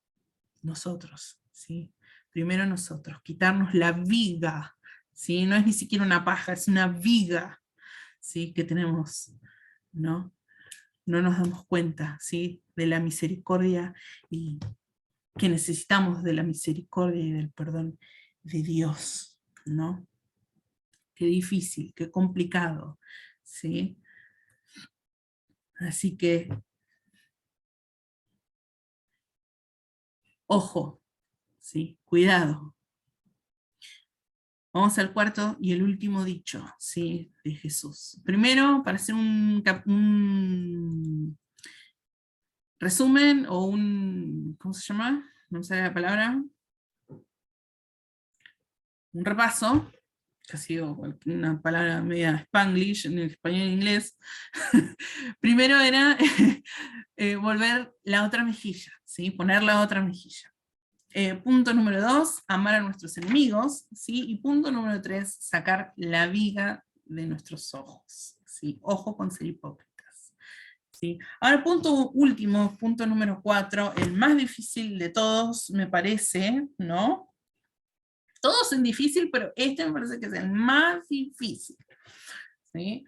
nosotros, ¿sí? Primero nosotros, quitarnos la viga, ¿sí? No es ni siquiera una paja, es una viga, ¿sí?, que tenemos, ¿no? No nos damos cuenta, ¿sí?, de la misericordia y que necesitamos de la misericordia y del perdón de Dios, ¿no? Qué difícil, qué complicado, ¿sí? Así que, ojo, ¿sí? Cuidado. Vamos al cuarto y el último dicho, ¿sí?, de Jesús. Primero, para hacer un resumen o ¿cómo se llama? No me sale la palabra. Un repaso, que ha sido una palabra media spanglish en el español e inglés. Primero era volver la otra mejilla, ¿sí?, poner la otra mejilla. Punto número 2, amar a nuestros enemigos, ¿sí? Y punto número 3, sacar la viga de nuestros ojos, ¿sí? Ojo con ser hipócritas, ¿sí? Ahora, punto último, punto número 4, el más difícil de todos, me parece, ¿no? Todos son difíciles, pero este me parece que es el más difícil, ¿sí?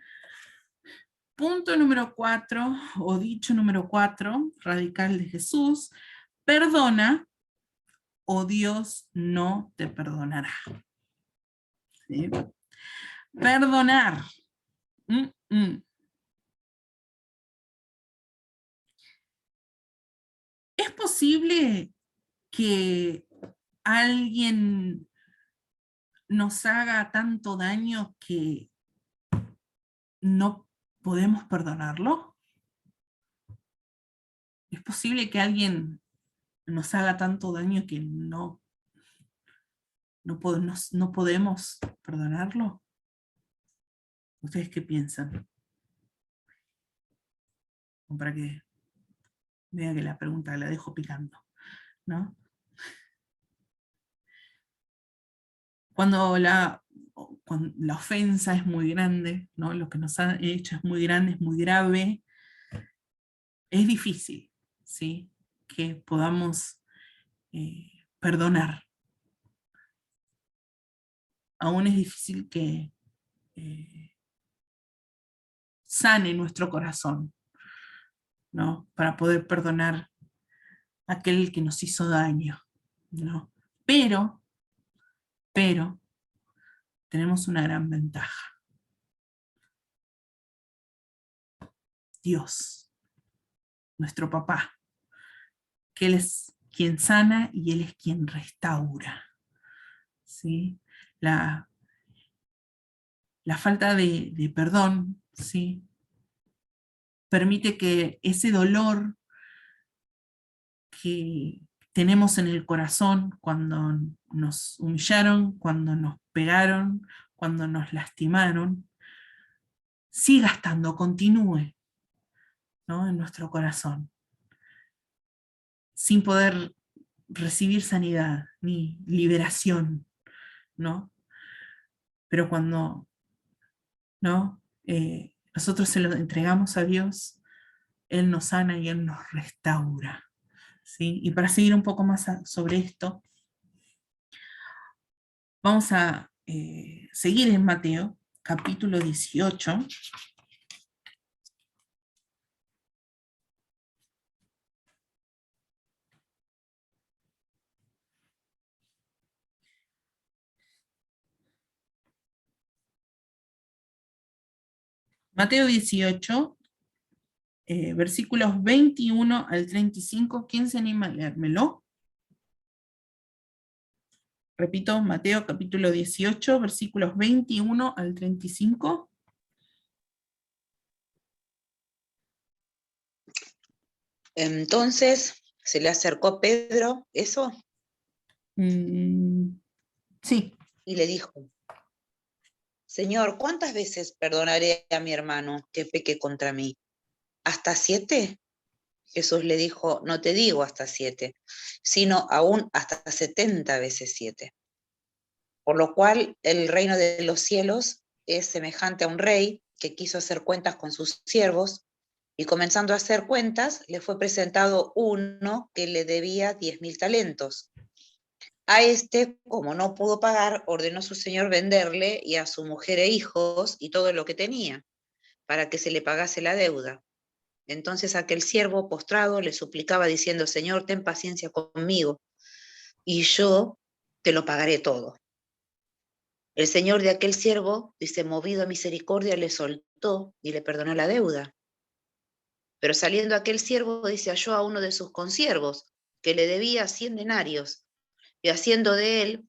Punto número 4, o dicho número 4, radical de Jesús: perdona o Dios no te perdonará. ¿Sí? Perdonar. ¿Es posible que alguien nos haga tanto daño que no podemos perdonarlo? ¿Es posible que alguien nos haga tanto daño que no podemos perdonarlo? ¿Ustedes qué piensan? Como para que vea que la pregunta la dejo picando, ¿no? Cuando la ofensa es muy grande, ¿no?, lo que nos han hecho es muy grande, es muy grave, es difícil, ¿sí?, que podamos perdonar. Aún es difícil que sane nuestro corazón, ¿no?, para poder perdonar a aquel que nos hizo daño, ¿no? Pero tenemos una gran ventaja. Dios, nuestro papá, que Él es quien sana y Él es quien restaura, ¿sí? La falta de perdón, ¿sí?, permite que ese dolor que tenemos en el corazón cuando nos humillaron, cuando nos pegaron, cuando nos lastimaron, siga estando, continúe, ¿no?, en nuestro corazón, sin poder recibir sanidad ni liberación, ¿no? Pero cuando, ¿no?, nosotros se lo entregamos a Dios, Él nos sana y Él nos restaura, ¿sí? Y para seguir un poco más sobre esto, vamos a seguir en Mateo, capítulo 18. Mateo 18, versículos 21 al 35. ¿Quién se anima a leérmelo? Repito, Mateo capítulo 18, versículos 21 al 35. Entonces se le acercó Pedro, eso, Sí. y le dijo: Señor, ¿cuántas veces perdonaré a mi hermano que peque contra mí? ¿Hasta 7? Jesús le dijo: no te digo hasta 7, sino aún hasta 70 veces 7. Por lo cual el reino de los cielos es semejante a un rey que quiso hacer cuentas con sus siervos, y comenzando a hacer cuentas, le fue presentado uno que le debía 10.000 talentos. A este, como no pudo pagar, ordenó su señor venderle y a su mujer e hijos y todo lo que tenía, para que se le pagase la deuda. Entonces aquel siervo postrado le suplicaba diciendo: Señor, ten paciencia conmigo, y yo te lo pagaré todo. El señor de aquel siervo, dice, movido a misericordia, le soltó y le perdonó la deuda. Pero saliendo aquel siervo, dice, halló a uno de sus consiervos, que le debía 100 denarios, y haciendo de él,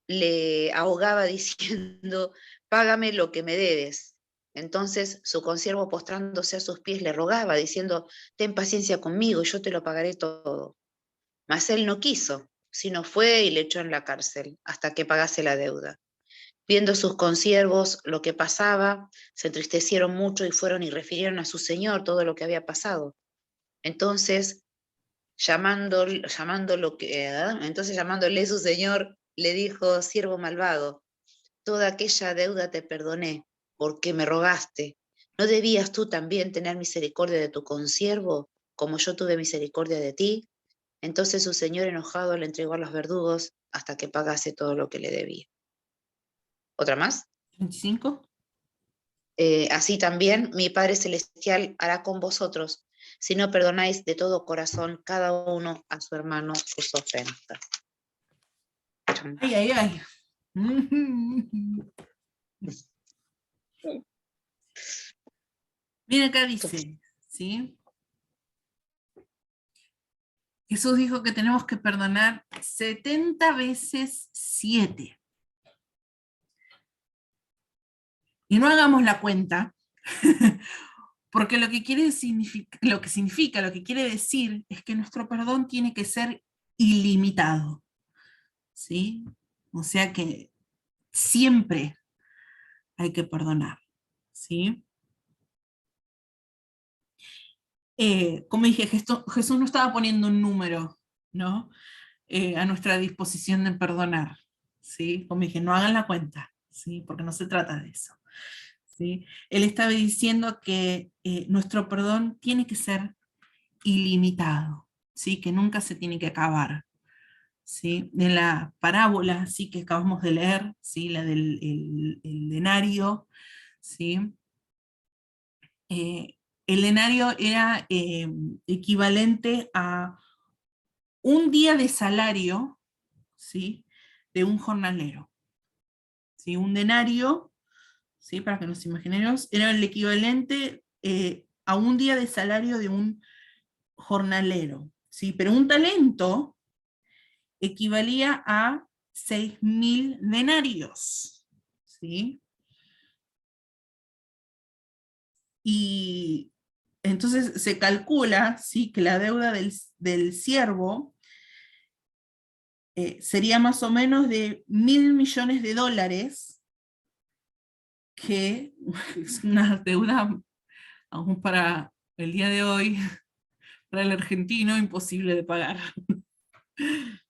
le ahogaba diciendo: págame lo que me debes. Entonces su consiervo, postrándose a sus pies, le rogaba diciendo: ten paciencia conmigo, yo te lo pagaré todo. Mas él no quiso, sino fue y le echó en la cárcel hasta que pagase la deuda. Viendo sus consiervos lo que pasaba, se entristecieron mucho y fueron y refirieron a su señor todo lo que había pasado. Entonces, llamándole su señor, le dijo: siervo malvado, toda aquella deuda te perdoné, porque me rogaste. ¿No debías tú también tener misericordia de tu consiervo, como yo tuve misericordia de ti? Entonces su señor, enojado, le entregó a los verdugos hasta que pagase todo lo que le debía. ¿Otra más? 25. Así también mi Padre Celestial hará con vosotros, si no perdonáis de todo corazón cada uno a su hermano sus ofensas. Ay, ay, ay. Mira acá dice, ¿sí? Jesús dijo que tenemos que perdonar 70 veces 7. Y no hagamos la cuenta, porque lo que quiere decir es que nuestro perdón tiene que ser ilimitado, ¿sí? O sea que siempre hay que perdonar, ¿sí? Como dije, Jesús no estaba poniendo un número, ¿no?, a nuestra disposición de perdonar, ¿sí? Como dije, no hagan la cuenta, ¿sí? Porque no se trata de eso, ¿sí? Él estaba diciendo que nuestro perdón tiene que ser ilimitado, ¿sí? Que nunca se tiene que acabar, ¿sí? En la parábola, ¿sí?, que acabamos de leer, ¿sí?, la del el denario, ¿sí? El denario era equivalente a un día de salario, ¿sí?, de un jornalero, ¿sí? Un denario, ¿sí?, para que nos imaginemos, era el equivalente a un día de salario de un jornalero, ¿sí? Pero un talento equivalía a 6.000 denarios, ¿sí? Y entonces se calcula, ¿sí?, que la deuda del siervo sería más o menos de $1.000 millones, que es una deuda, aún para el día de hoy, para el argentino, imposible de pagar,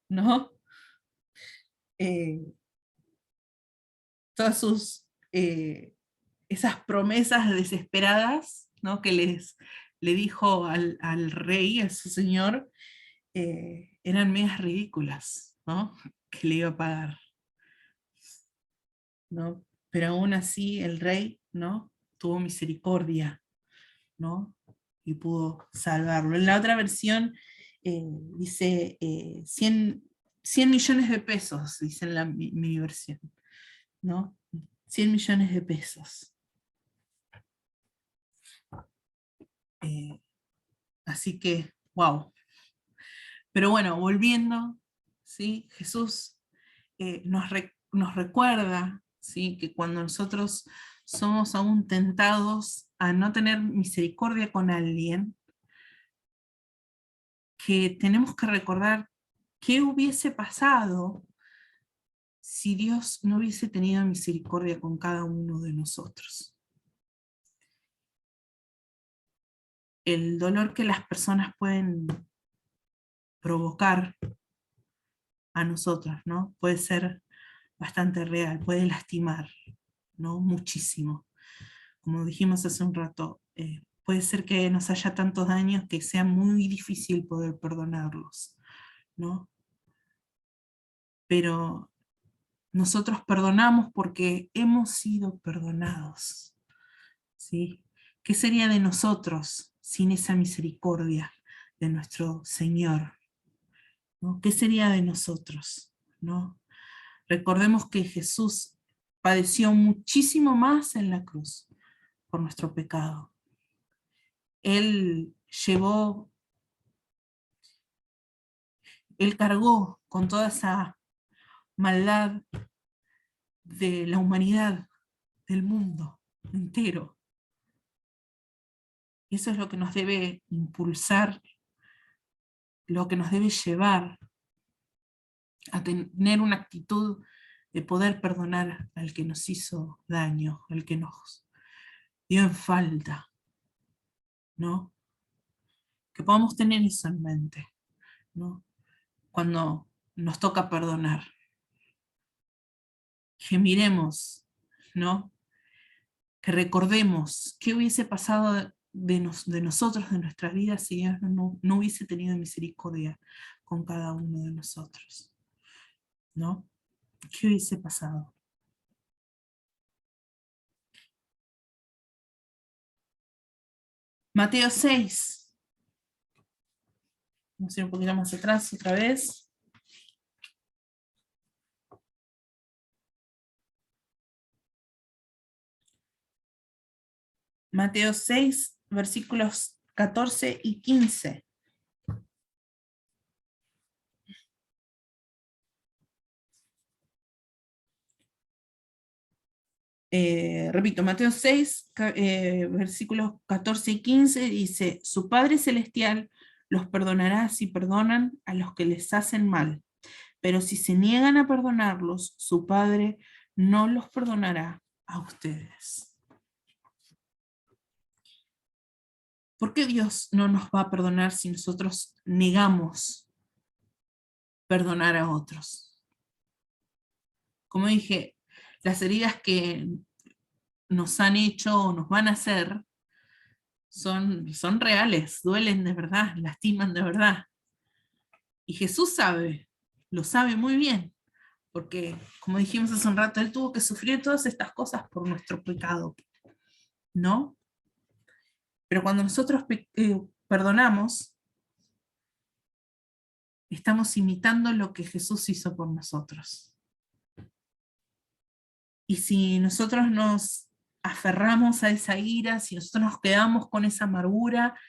¿no? Todas esas promesas desesperadas, ¿no?, que le dijo al rey, a su señor, eran medias ridículas, ¿no?, que le iba a pagar, ¿no? Pero aún así el rey, ¿no?, tuvo misericordia, ¿no?, y pudo salvarlo. En la otra versión dice 100 millones de pesos, dice en mi versión, ¿no? 100 millones de pesos. Así que, wow. Pero bueno, volviendo, ¿sí?, Jesús nos recuerda, ¿sí?, que cuando nosotros somos aún tentados a no tener misericordia con alguien, que tenemos que recordar qué hubiese pasado si Dios no hubiese tenido misericordia con cada uno de nosotros. El dolor que las personas pueden provocar a nosotros, ¿no?, puede ser bastante real, puede lastimar, ¿no?, muchísimo. Como dijimos hace un rato, puede ser que nos haya tantos daños que sea muy difícil poder perdonarlos, ¿no? Pero nosotros perdonamos porque hemos sido perdonados, ¿sí? ¿Qué sería de nosotros sin esa misericordia de nuestro Señor, ¿no? ¿Qué sería de nosotros, ¿no? Recordemos que Jesús padeció muchísimo más en la cruz por nuestro pecado. Él cargó con toda esa maldad de la humanidad, del mundo entero. Y eso es lo que nos debe impulsar, lo que nos debe llevar a tener una actitud de poder perdonar al que nos hizo daño, al que nos dio en falta, ¿no? Que podamos tener eso en mente, ¿no?, cuando nos toca perdonar. Que miremos, ¿no?, que recordemos qué hubiese pasado de nosotros, de nuestras vidas, si Dios no hubiese tenido misericordia con cada uno de nosotros, ¿no? ¿Qué hubiese pasado? Mateo 6. Vamos a ir un poquito más atrás otra vez. Mateo 6, versículos 14 y 15. Repito, Mateo 6, versículos 14 y 15 dice: su Padre Celestial los perdonará si perdonan a los que les hacen mal, pero si se niegan a perdonarlos, su Padre no los perdonará a ustedes. ¿Por qué Dios no nos va a perdonar si nosotros negamos perdonar a otros? Como dije, las heridas que nos han hecho o nos van a hacer son reales, duelen de verdad, lastiman de verdad. Y Jesús lo sabe muy bien, porque como dijimos hace un rato, Él tuvo que sufrir todas estas cosas por nuestro pecado, ¿no? Pero cuando nosotros perdonamos, estamos imitando lo que Jesús hizo por nosotros. Y si nosotros nos aferramos a esa ira, si nosotros nos quedamos con esa amargura,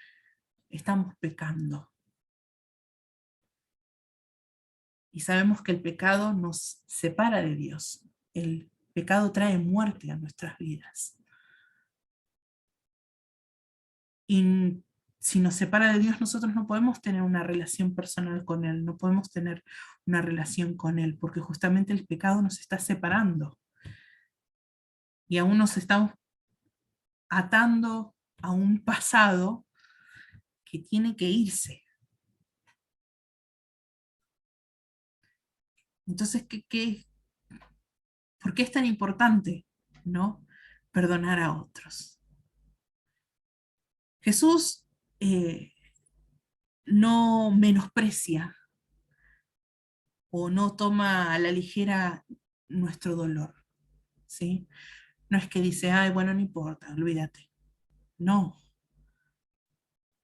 estamos pecando. Y sabemos que el pecado nos separa de Dios. El pecado trae muerte a nuestras vidas. Y si nos separa de Dios, nosotros no podemos tener una relación personal con Él, no podemos tener una relación con Él, porque justamente el pecado nos está separando. Y aún nos estamos atando a un pasado que tiene que irse. Entonces, ¿por qué es tan importante, no? Perdonar a otros. Jesús no menosprecia o no toma a la ligera nuestro dolor, ¿sí? No es que dice, ay, bueno, no importa, olvídate. No.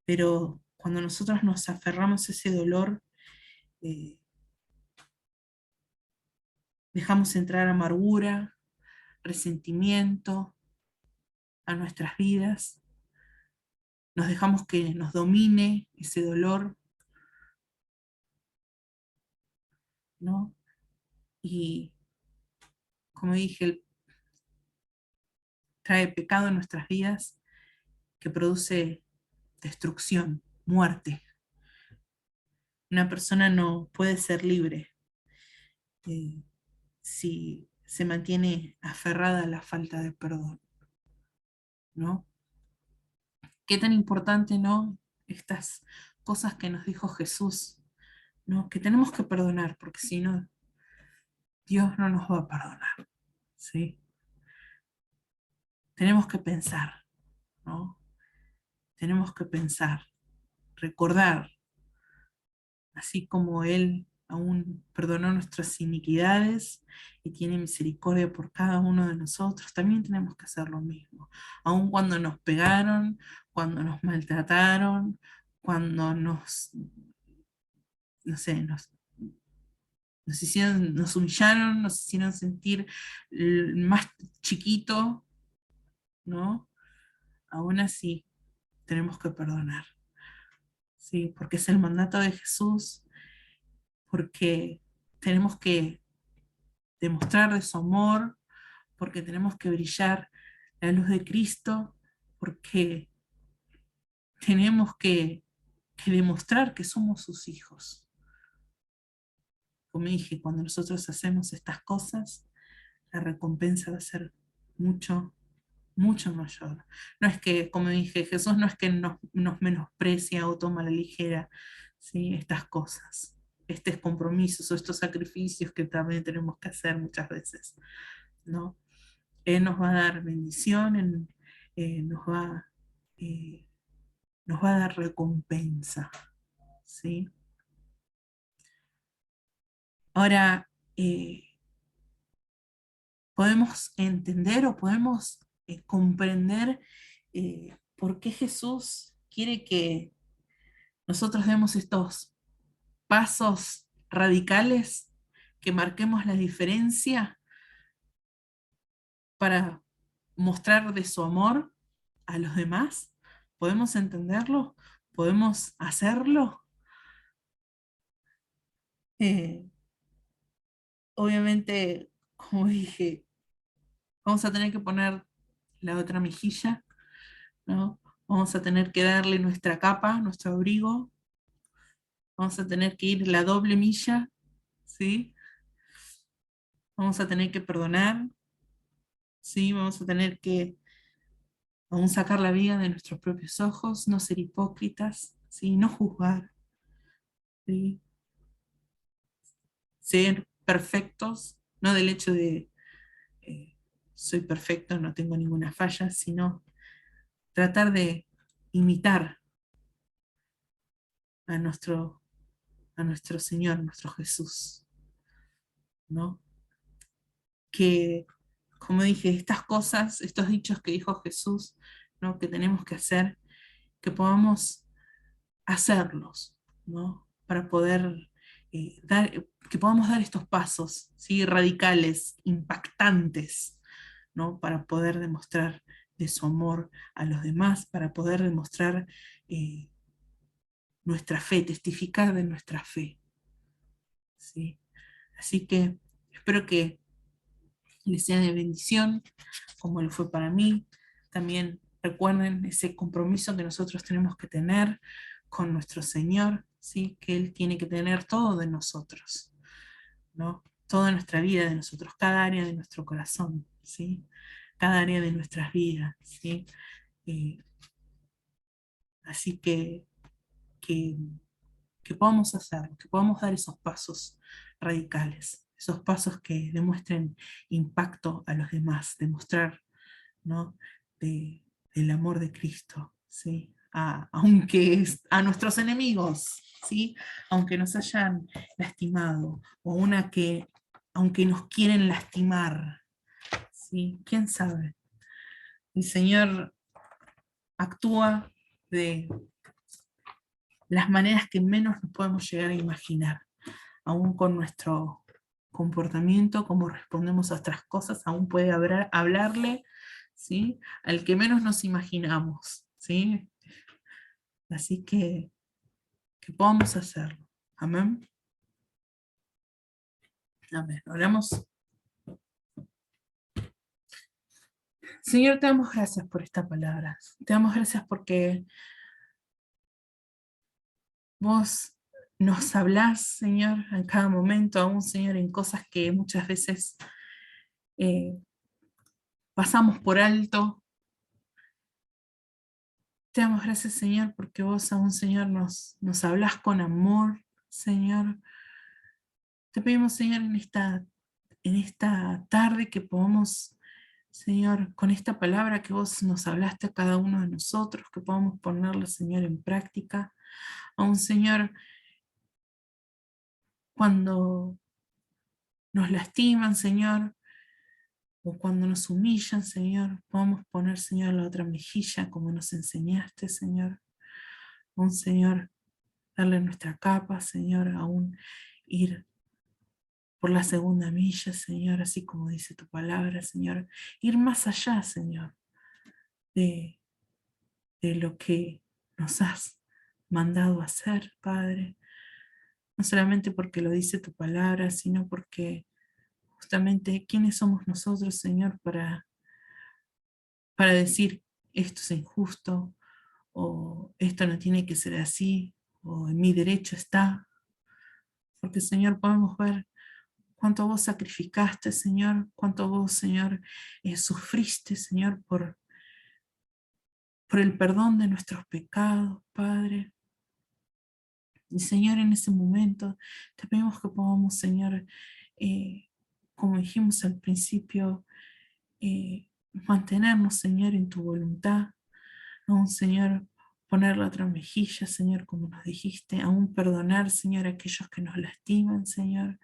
Pero cuando nosotros nos aferramos a ese dolor, eh, dejamos entrar amargura, resentimiento a nuestras vidas, nos dejamos que nos domine ese dolor, ¿no? Y como dije, trae pecado en nuestras vidas que produce destrucción, muerte. Una persona no puede ser libre eh, si se mantiene aferrada a la falta de perdón, ¿no? Qué tan importante, ¿no? Estas cosas que nos dijo Jesús, ¿no? Que tenemos que perdonar, porque si no, Dios no nos va a perdonar, ¿sí? Tenemos que pensar, ¿no? Tenemos que pensar, recordar, así como Él aún perdonó nuestras iniquidades y tiene misericordia por cada uno de nosotros, también tenemos que hacer lo mismo. Aun cuando nos pegaron, cuando nos maltrataron, cuando no sé, nos humillaron, nos hicieron sentir más chiquito, ¿no? Aún así tenemos que perdonar, ¿sí? Porque es el mandato de Jesús, porque tenemos que demostrar de su amor, porque tenemos que brillar la luz de Cristo, porque tenemos que demostrar que somos sus hijos. Como dije, cuando nosotros hacemos estas cosas, la recompensa va a ser mucho, mucho mayor. No es que, como dije, Jesús no es que nos menosprecia o toma a la ligera, ¿sí? Estas cosas, estos compromisos o estos sacrificios que también tenemos que hacer muchas veces, ¿no? Él nos va a dar bendición, eh, nos va, eh, nos va a dar recompensa, ¿sí? Ahora, podemos entender o podemos comprender por qué Jesús quiere que nosotros demos estos pasos radicales, que marquemos la diferencia para mostrar de su amor a los demás. ¿Podemos entenderlo? ¿Podemos hacerlo? Eh, Obviamente, como dije, vamos a tener que poner la otra mejilla, ¿no? Vamos a tener que darle nuestra capa, nuestro abrigo, vamos a tener que ir la doble milla, ¿sí? Vamos a tener que perdonar, ¿sí? Vamos a tener que aún sacar la vida de nuestros propios ojos, no ser hipócritas, ¿sí? No juzgar, ¿sí? Ser perfectos, no del hecho de soy perfecto, no tengo ninguna falla, sino tratar de imitar a nuestro Señor, nuestro Jesús, ¿no? Que, como dije, estas cosas, estos dichos que dijo Jesús, ¿no? Que tenemos que hacer, que podamos hacerlos, ¿no? Para poder que podamos dar estos pasos, ¿sí? Radicales, impactantes, ¿no? Para poder demostrar de su amor a los demás, para poder demostrar eh, nuestra fe, testificar de nuestra fe, ¿sí? Así que espero que les sea de bendición, como lo fue para mí. También recuerden ese compromiso que nosotros tenemos que tener con nuestro Señor, ¿sí? Que Él tiene que tener todo de nosotros, ¿no? Toda nuestra vida de nosotros, cada área de nuestro corazón, ¿sí? Cada área de nuestras vidas, ¿sí? Eh, así que, que podamos hacer, que podamos dar esos pasos radicales, esos pasos que demuestren impacto a los demás, demostrar, ¿no? Del amor de Cristo, ¿sí? Aunque a nuestros enemigos, ¿sí? Aunque nos hayan lastimado, o aunque nos quieren lastimar, ¿sí? ¿Quién sabe? El Señor actúa de las maneras que menos nos podemos llegar a imaginar, aún con nuestro comportamiento, cómo respondemos a otras cosas, aún puede hablarle, ¿sí? Al que menos nos imaginamos, ¿sí? Así que podamos hacerlo. Amén. Amén. Oramos. Señor, te damos gracias por esta palabra. Te damos gracias porque vos nos hablás, Señor, en cada momento, aún, Señor, en cosas que muchas veces pasamos por alto. Te damos gracias, Señor, porque vos aún, Señor, nos hablás con amor, Señor. Te pedimos, Señor, en esta tarde que podamos, Señor, con esta palabra que vos nos hablaste a cada uno de nosotros, que podamos ponerla, Señor, en práctica. Aún, Señor, cuando nos lastiman, Señor, o cuando nos humillan, Señor, podamos poner, Señor, la otra mejilla como nos enseñaste, Señor. Aún, Señor, darle nuestra capa, Señor, aún ir por la segunda milla, Señor, así como dice tu palabra, Señor, ir más allá, Señor, de, de lo que nos has mandado a hacer, Padre, no solamente porque lo dice tu palabra, sino porque justamente quiénes somos nosotros, Señor, para decir esto es injusto, o esto no tiene que ser así, o en mi derecho está, porque, Señor, podemos ver cuánto vos sacrificaste, Señor, cuánto vos, Señor, sufriste, Señor, por el perdón de nuestros pecados, Padre. Y, Señor, en ese momento te pedimos que podamos, Señor, como dijimos al principio, mantenernos, Señor, en tu voluntad, aún, Señor, poner la otra mejilla, Señor, como nos dijiste, aún perdonar, Señor, a aquellos que nos lastiman, Señor,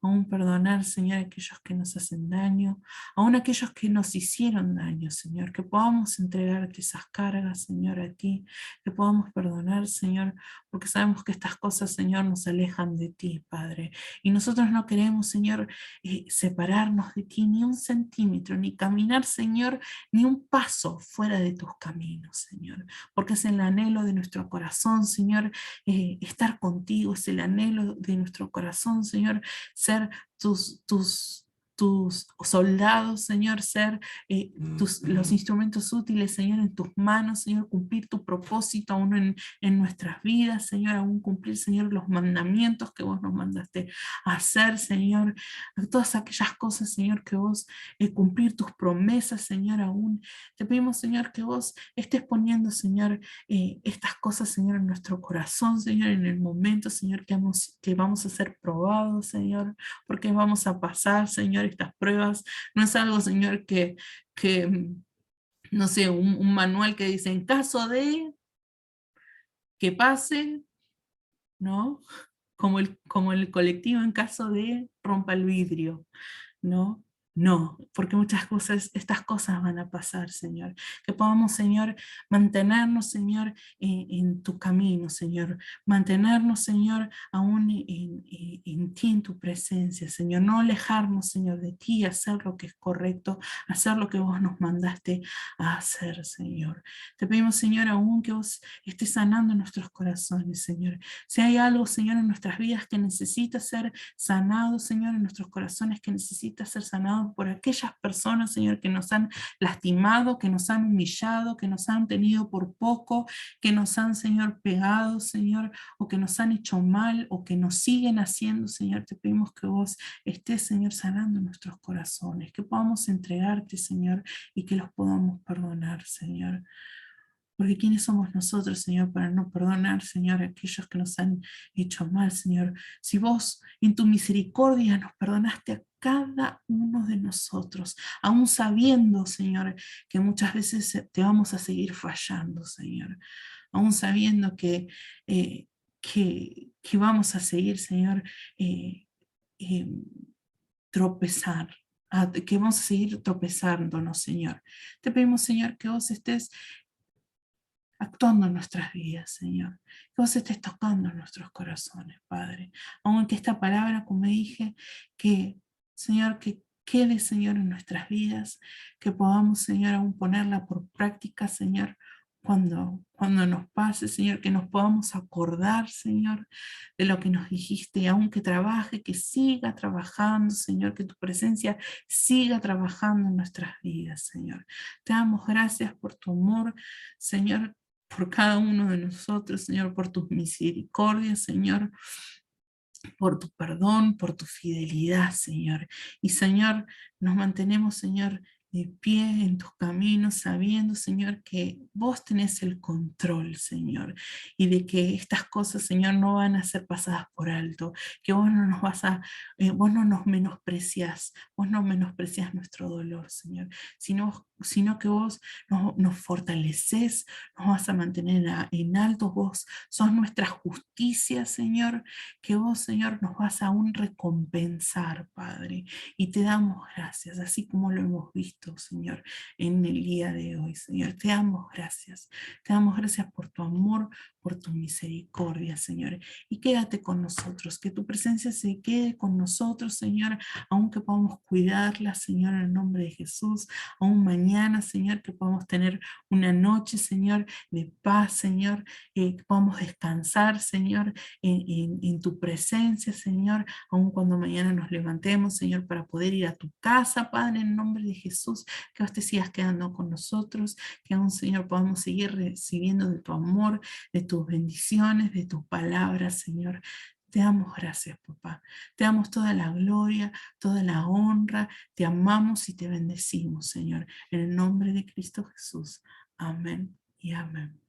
aún perdonar, Señor, a aquellos que nos hacen daño, aún aquellos que nos hicieron daño, Señor, que podamos entregarte esas cargas, Señor, a ti, que podamos perdonar, Señor, porque sabemos que estas cosas, Señor, nos alejan de ti, Padre, y nosotros no queremos, Señor, separarnos de ti ni un centímetro, ni caminar, Señor, ni un paso fuera de tus caminos, Señor, porque es el anhelo de nuestro corazón, Señor, estar contigo, es el anhelo de nuestro corazón, Señor, ser tus soldados, Señor, ser los instrumentos útiles, Señor, en tus manos, Señor, cumplir tu propósito aún en nuestras vidas, Señor, aún cumplir, Señor, los mandamientos que vos nos mandaste a hacer, Señor, todas aquellas cosas, Señor, que vos cumplir tus promesas, Señor, aún. Te pedimos, Señor, que vos estés poniendo, Señor, estas cosas, Señor, en nuestro corazón, Señor, en el momento, Señor, que vamos a ser probados, Señor, porque vamos a pasar, Señor, estas pruebas. No es algo, Señor, que no sé, un manual que dice, en caso de que pase, ¿no? Como el colectivo en caso de rompa el vidrio, ¿no? No, porque muchas cosas, estas cosas van a pasar, Señor. Que podamos, Señor, mantenernos, Señor, en tu camino, Señor. Mantenernos, Señor, aún en ti, en tu presencia, Señor. No alejarnos, Señor, de ti, hacer lo que es correcto, hacer lo que vos nos mandaste a hacer, Señor. Te pedimos, Señor, aún que vos estés sanando nuestros corazones, Señor. Si hay algo, Señor, en nuestras vidas que necesita ser sanado, Señor, en nuestros corazones que necesita ser sanado, Señor, por aquellas personas, Señor, que nos han lastimado, que nos han humillado, que nos han tenido por poco, que nos han, Señor, pegado, Señor, o que nos han hecho mal, o que nos siguen haciendo, Señor. Te pedimos que vos estés, Señor, sanando nuestros corazones, que podamos entregarte, Señor, y que los podamos perdonar, Señor. Porque ¿quiénes somos nosotros, Señor, para no perdonar, Señor, a aquellos que nos han hecho mal, Señor? Si vos en tu misericordia nos perdonaste a cada uno de nosotros, aún sabiendo, Señor, que muchas veces te vamos a seguir fallando, Señor, aún sabiendo eh, que vamos a seguir, Señor, eh, eh, tropezar, que vamos a seguir tropezándonos, Señor. Te pedimos, Señor, que vos estés actuando en nuestras vidas, Señor. Que vos estés tocando nuestros corazones, Padre. Aunque esta palabra, como dije, que, Señor, que quede, Señor, en nuestras vidas, que podamos, Señor, aún ponerla por práctica, Señor, cuando nos pase, Señor, que nos podamos acordar, Señor, de lo que nos dijiste, y aunque trabaje, que siga trabajando, Señor, que tu presencia siga trabajando en nuestras vidas, Señor. Te damos gracias por tu amor, Señor, por cada uno de nosotros, Señor, por tus misericordias, Señor, por tu perdón, por tu fidelidad, Señor. Y, Señor, nos mantenemos, Señor, de pie en tus caminos, sabiendo, Señor, que vos tenés el control, Señor, y de que estas cosas, Señor, no van a ser pasadas por alto, que vos no nos vos no nos menospreciás, vos no menospreciás nuestro dolor, Señor, sino que vos nos fortaleces, nos vas a mantener en alto, vos sos nuestra justicia, Señor, que vos, Señor, nos vas a aún recompensar, Padre, y te damos gracias, así como lo hemos visto, Señor, en el día de hoy, Señor. Te damos gracias por tu amor, por tu misericordia, Señor, y quédate con nosotros, que tu presencia se quede con nosotros, Señor, aunque podamos cuidarla, Señor, en el nombre de Jesús, aún mañana, Señor, que podamos tener una noche, Señor, de paz, Señor, que podamos descansar, Señor, en tu presencia, Señor, aun cuando mañana nos levantemos, Señor, para poder ir a tu casa, Padre, en el nombre de Jesús, que vos te sigas quedando con nosotros, que aún, Señor, podamos seguir recibiendo de tu amor, de tus bendiciones, de tus palabras, Señor. Te damos gracias, papá. Te damos toda la gloria, toda la honra. Te amamos y te bendecimos, Señor. En el nombre de Cristo Jesús. Amén y amén.